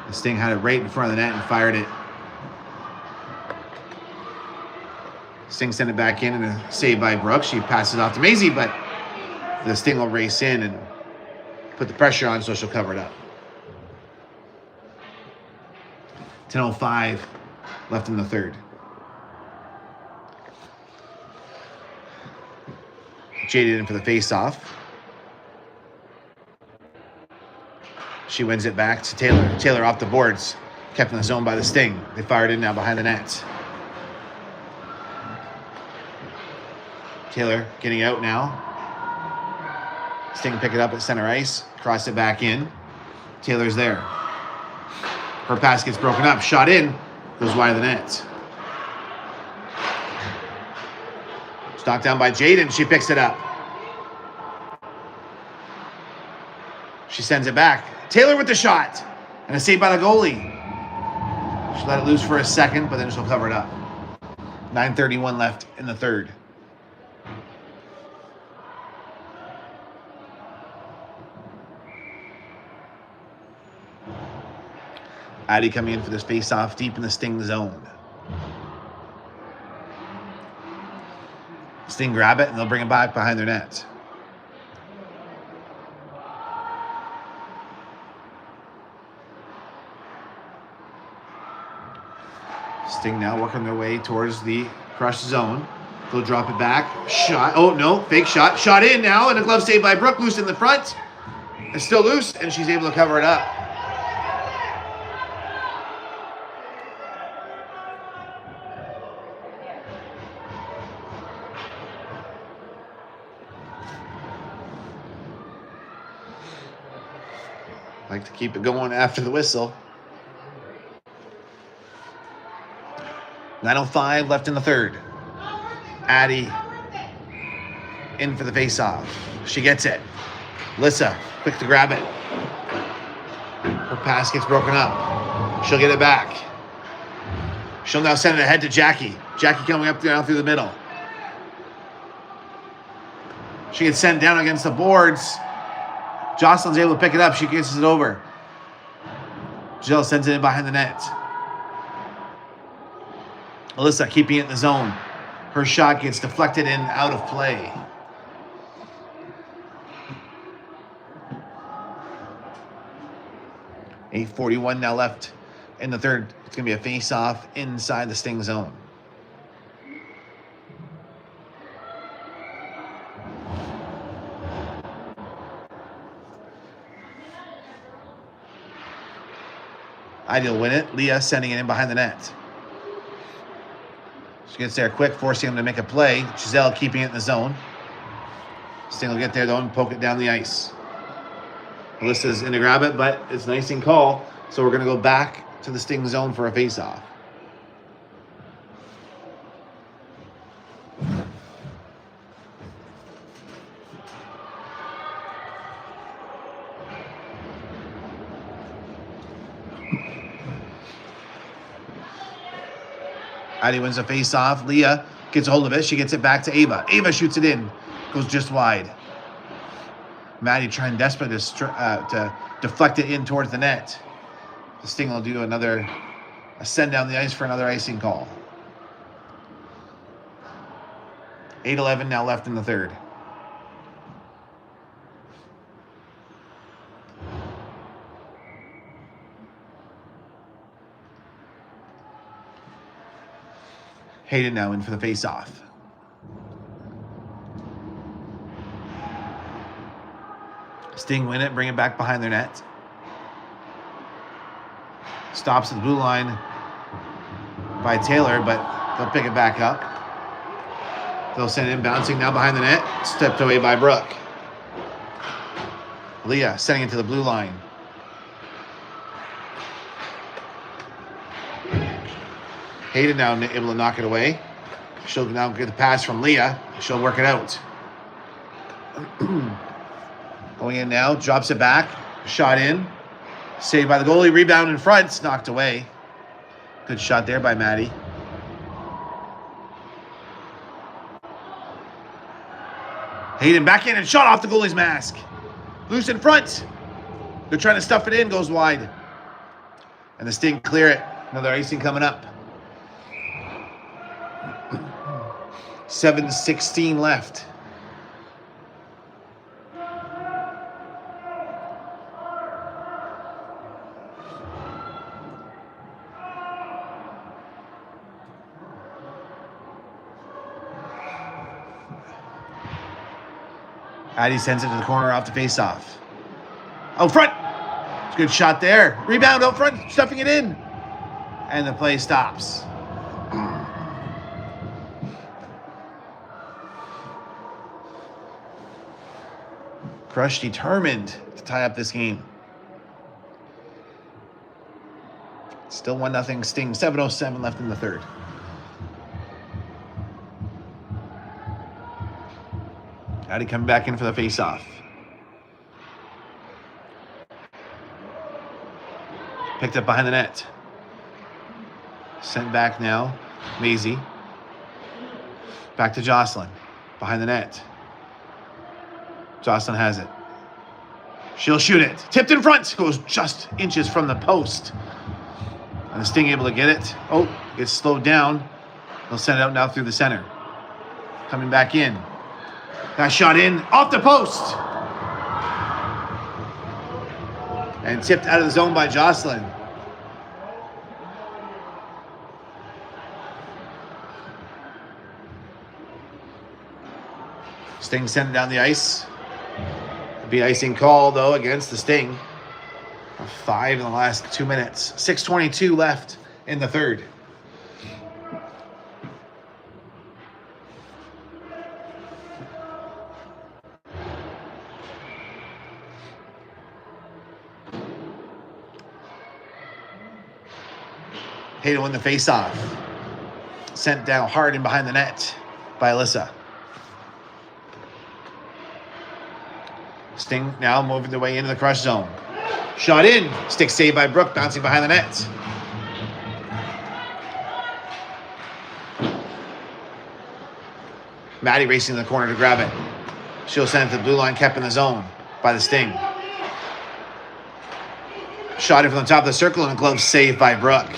The Sting had it right in front of the net and fired it. Sting sent it back in and a save by Brooke. She passes it off to Maisie, but the Sting will race in and put the pressure on so she'll cover it up. 10:05 left in the third. Jaded in for the face-off. She wins it back to Taylor. Taylor off the boards. Kept in the zone by the Sting. They fired in now behind the net. Taylor getting out now. Sting pick it up at center ice. Cross it back in. Taylor's there. Her pass gets broken up. Shot in. Goes wide of the net. Knocked down by Jaden. She picks it up. She sends it back. Taylor with the shot. And a save by the goalie. She let it loose for a second, but then she'll cover it up. 9:31 left in the third. Addie coming in for this face-off deep in the Sting zone. Sting grab it, and they'll bring it back behind their net. Sting now working their way towards the Crush zone. They'll drop it back. Shot. Oh, no. Fake shot. Shot in now, and a glove save by Brooke. Loose in the front. It's still loose, and she's able to cover it up. Like to keep it going after the whistle. 9:05 left in the third. Addie in for the face-off. She gets it. Lissa, quick to grab it. Her pass gets broken up. She'll get it back. She'll now send it ahead to Jackie. Jackie coming up down through the middle. She gets sent down against the boards. Jocelyn's able to pick it up. She gets it over. Jill sends it in behind the net. Alyssa keeping it in the zone. Her shot gets deflected and out of play. .841 now left in the third. It's going to be a face-off inside the Sting zone. Ideal win it. Leah sending it in behind the net. She gets there quick, forcing him to make a play. Giselle keeping it in the zone. Sting will get there though and poke it down the ice. Alyssa's in to grab it, but it's an icing call. So we're going to go back to the Sting zone for a face-off. Addie wins a face-off. Leah gets a hold of it. She gets it back to Ava. Ava shoots it in. Goes just wide. Maddie trying desperately to deflect it in towards the net. The Sting will do another a send down the ice for another icing call. 8:11 now left in the third. Hayden now in for the face-off. Sting win it, bring it back behind their net. Stops at the blue line by Taylor, but they'll pick it back up. They'll send it in bouncing now behind the net. Stepped away by Brooke. Leah sending it to the blue line. Hayden now able to knock it away. She'll now get the pass from Leah. She'll work it out. Going in now, drops it back. Shot in. Saved by the goalie. Rebound in front. Knocked away. Good shot there by Maddie. Hayden back in and shot off the goalie's mask. Loose in front. They're trying to stuff it in. Goes wide. And the Sting clear it. Another icing coming up. 7:16 left. Addie sends it to the corner off the face-off. Out front. It's a good shot there. Rebound out front, stuffing it in. And the play stops. Crush determined to tie up this game. Still 1-0 Sting. 7:07 left in the third. Addie coming back in for the face-off. Picked up behind the net. Sent back now. Maisie. Back to Jocelyn. Behind the net. Jocelyn has it. She'll shoot it. Tipped in front. Goes just inches from the post. And the Sting able to get it. Oh, gets slowed down. They'll send it out now through the center. Coming back in. That shot in. Off the post. And tipped out of the zone by Jocelyn. Sting sent it down the ice. Be icing call, though, against the Sting. 5 in the last 2 minutes. 6:22 left in the third. Hayden win the face-off. Sent down hard and behind the net by Alyssa. Sting now moving their way into the crush zone. Shot in. Stick saved by Brooke, bouncing behind the net. Maddie racing in the corner to grab it. She'll send it to the blue line, kept in the zone by the Sting. Shot in from the top of the circle and a glove saved by Brooke.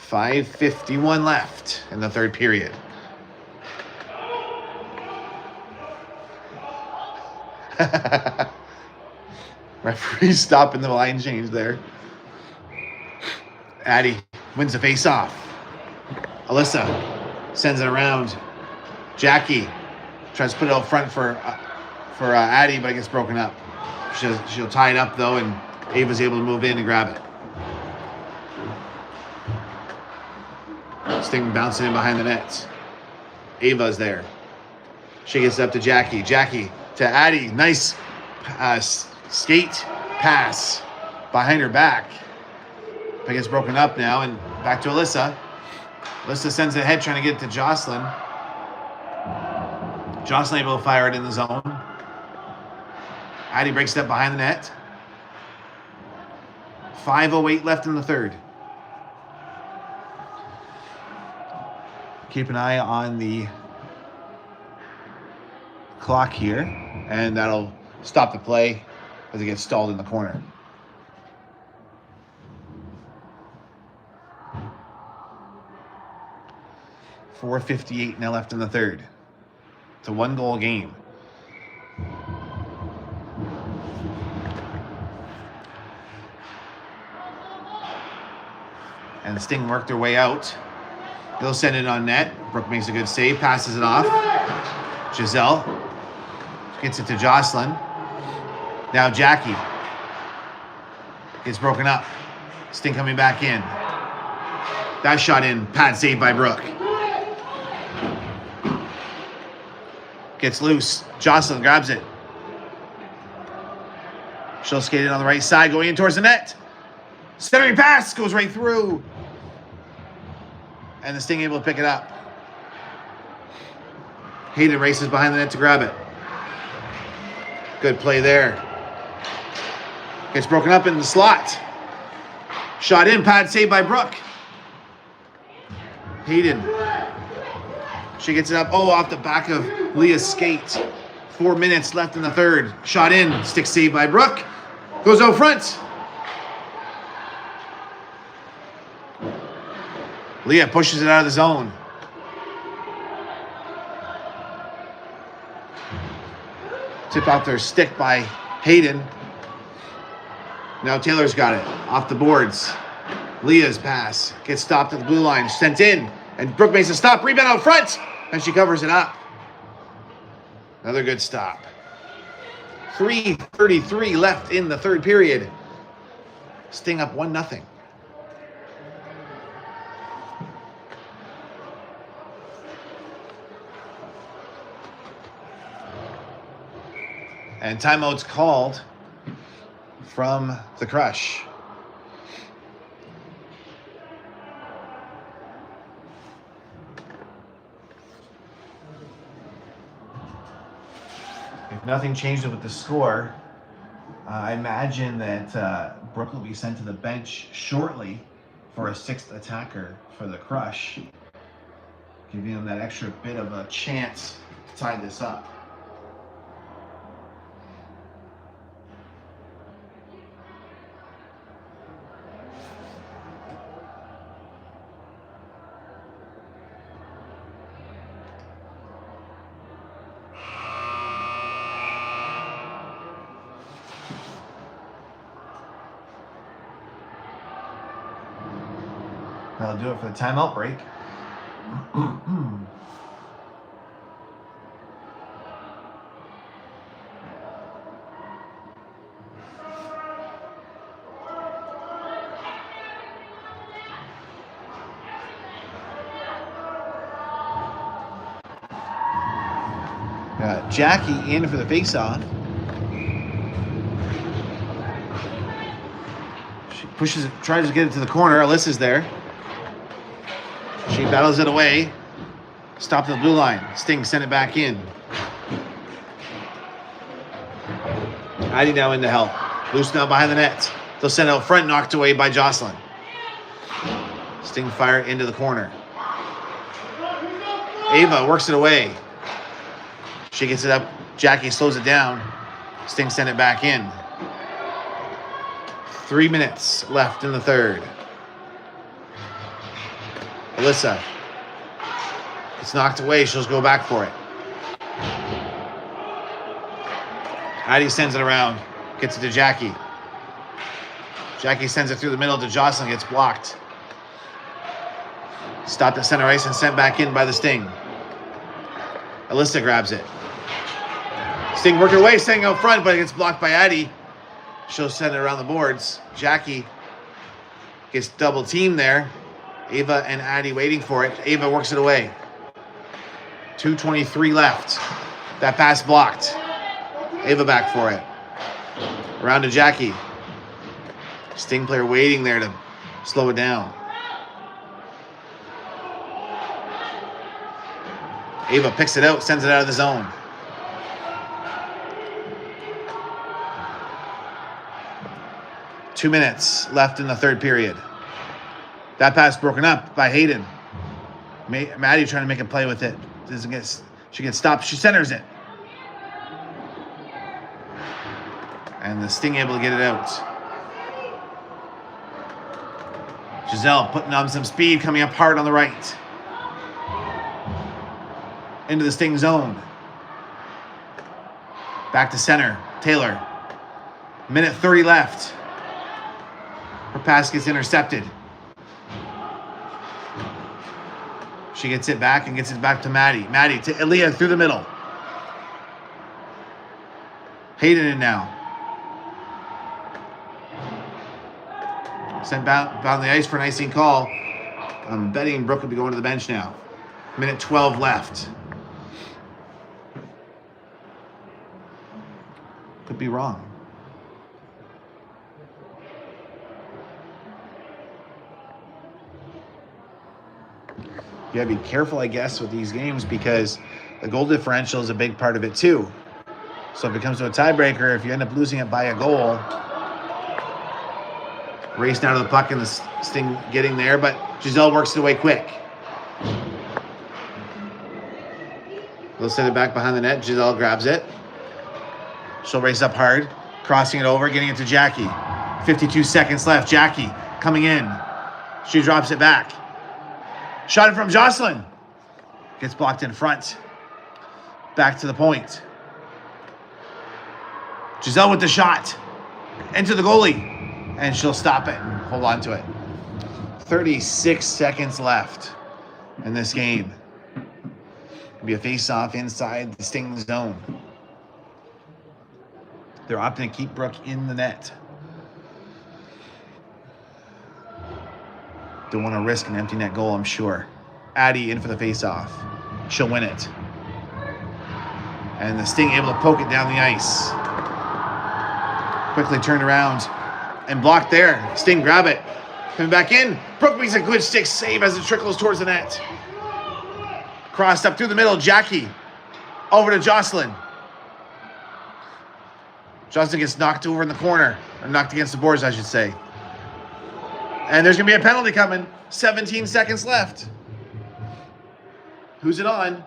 5:51 left in the third period. Referee stopping the line change there. Addie wins the face-off. Alyssa sends it around. Jackie tries to put it out front for Addie, but it gets broken up. She'll tie it up, though, and Ava's able to move in and grab it. Sting bouncing in behind the net. Ava's there. She gets it up to Jackie. Jackie to Addie. Nice skate pass behind her back. But it gets broken up now, and back to Alyssa. Alyssa sends it ahead, trying to get it to Jocelyn. Jocelyn able to fire it in the zone. Addie breaks it up behind the net. 5:08 left in the third. Keep an eye on the clock here, and that'll stop the play as it gets stalled in the corner. 4:58 now left in the third. It's a 1-goal game. And the Sting work their way out. They'll send it on net. Brooke makes a good save, passes it off. Giselle gets it to Jocelyn. Now Jackie gets broken up. Sting coming back in. That shot in, pad save by Brooke. Gets loose. Jocelyn grabs it. She'll skate it on the right side, going in towards the net. Centering pass goes right through. And the Sting able to pick it up. Hayden races behind the net to grab it. Good play there. Gets broken up in the slot. Shot in, pad saved by Brooke. Hayden. She gets it up. Oh, off the back of Leah's skate. 4 minutes left in the third. Shot in, stick saved by Brooke. Goes out front. Leah pushes it out of the zone. Tip out their stick by Hayden. Now Taylor's got it. Off the boards. Leah's pass. Gets stopped at the blue line. Sent in. And Brooke makes a stop. Rebound out front. And she covers it up. Another good stop. 3:33 left in the third period. Sting up 1-0. And timeout's called from the Crush. If nothing changes with the score, I imagine that Brooke will be sent to the bench shortly for a 6th attacker for the Crush, giving them that extra bit of a chance to tie this up. That'll do it for the timeout break. Got Jackie in for the face-off. She pushes it, tries to get it to the corner. Alyssa's there. She battles it away. Stopped at the blue line. Sting sent it back in. Addie now in to help. Loose now behind the net. They'll send it out front, knocked away by Jocelyn. Sting fire into the corner. Ava works it away. She gets it up. Jackie slows it down. Sting sent it back in. 3 minutes left in the third. Alyssa. It's knocked away. She'll go back for it. Addie sends it around. Gets it to Jackie. Jackie sends it through the middle to Jocelyn. Gets blocked. Stopped at center ice and sent back in by the Sting. Alyssa grabs it. Sting working away, staying out front, but it gets blocked by Addie. She'll send it around the boards. Jackie gets double teamed there. Ava and Addie waiting for it. Ava works it away. 2:23 left. That pass blocked. Ava back for it. Around to Jackie. Sting player waiting there to slow it down. Ava picks it out, sends it out of the zone. Two minutes left in the third period. That pass broken up by Hayden. Maddie trying to make a play with it. Doesn't get. She gets stopped. She centers it. And the Sting able to get it out. Giselle putting on some speed, coming up hard on the right. into the Sting zone. Back to center. Taylor. Minute 30 left. Her pass gets intercepted. She gets it back and gets it back to Maddie. Maddie to Aaliyah through the middle. Hayden in now. Sent down the ice for an icing call. I'm betting Brooke will be going to the bench now. Minute 12 left. Could be wrong. You gotta be careful, I guess, with these games because the goal differential is a big part of it too. So if it comes to a tiebreaker, if you end up losing it by a goal, race down to the puck and the Sting getting there, but Giselle works it away quick. They'll send it back behind the net. Giselle grabs it. She'll race up hard, crossing it over, getting it to Jackie. 52 seconds left. Jackie coming in. She drops it back. Shot it from Jocelyn. Gets blocked in front. Back to the point. Giselle with the shot. Into the goalie. And she'll stop it and hold on to it. 36 seconds left in this game. It'll be a face-off inside the Sting zone. They're opting to keep Brooke in the net. Don't want to risk an empty net goal, I'm sure. Addie in for the face-off. She'll win it. And the Sting able to poke it down the ice. Quickly turned around and blocked there. Sting grab it. Coming back in. Brooke makes a good stick save as it trickles towards the net. Crossed up through the middle. Jackie. Over to Jocelyn. Jocelyn gets knocked over in the corner. Or knocked against the boards, I should say. And there's going to be a penalty coming. 17 seconds left. Who's it on?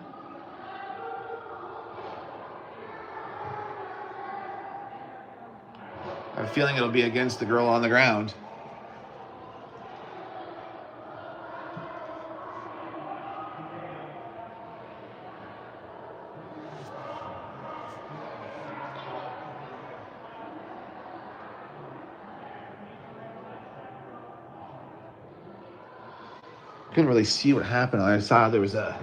I have a feeling it'll be against the girl on the ground. Couldn't really see what happened. I saw there was a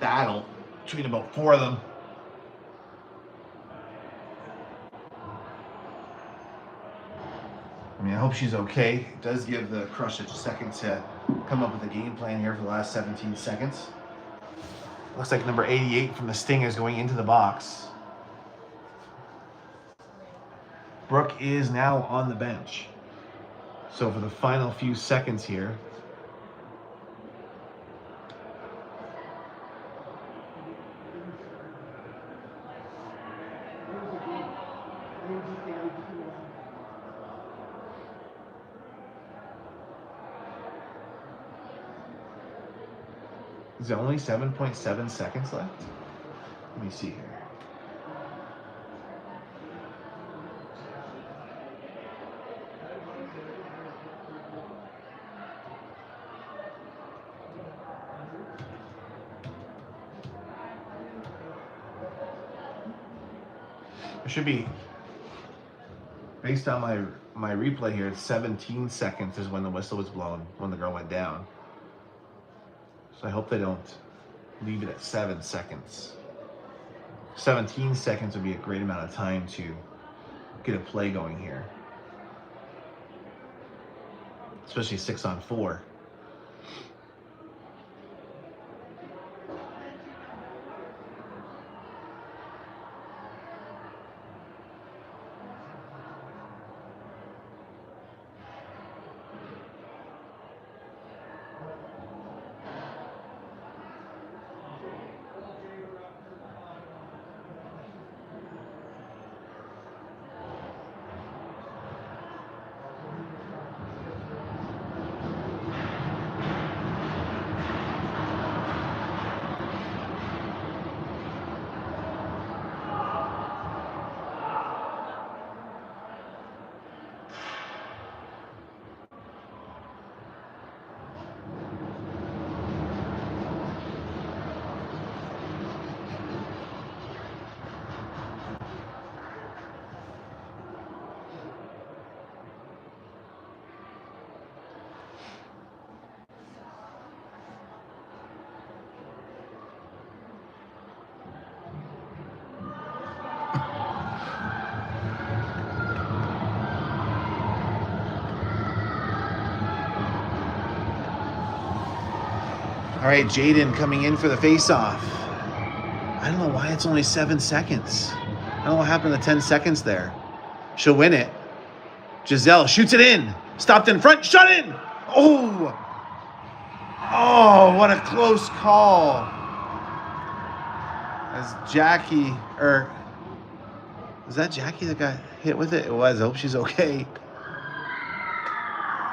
battle between about 4 of them. I mean, I hope she's okay. It does give the Crush a second to come up with a game plan here for the last 17 seconds. Looks like number 88 from the Sting is going into the box. Brooke is now on the bench. So for the final few seconds here, is there only 7.7 seconds left? Let me see here. It should be, based on my replay here, it's 17 seconds is when the whistle was blown, when the girl went down. So I hope they don't leave it at 7 seconds. 17 seconds would be a great amount of time to get a play going here. Especially 6-on-4. All right, Jaden coming in for the face-off. I don't know why it's only 7 seconds. I don't know what happened to the 10 seconds there. She'll win it. Giselle shoots it in. Stopped in front, shot in. Oh! Oh, what a close call. As Jackie, was that Jackie that got hit with it? It was. I hope she's okay.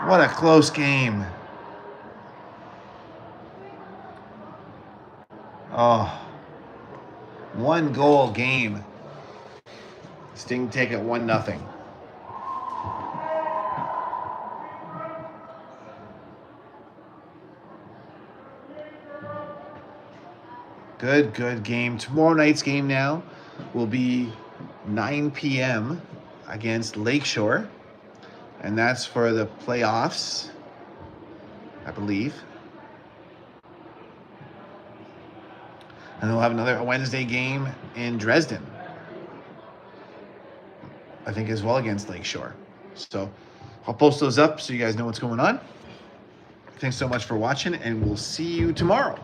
What a close game. Oh. 1 goal game. Sting take it 1-0. Good game. Tomorrow night's game now will be 9 p.m. against Lakeshore. And that's for the playoffs, I believe. And we'll have another Wednesday game in Dresden, I think, as well, against Lakeshore. So I'll post those up so you guys know what's going on. Thanks so much for watching, and we'll see you tomorrow.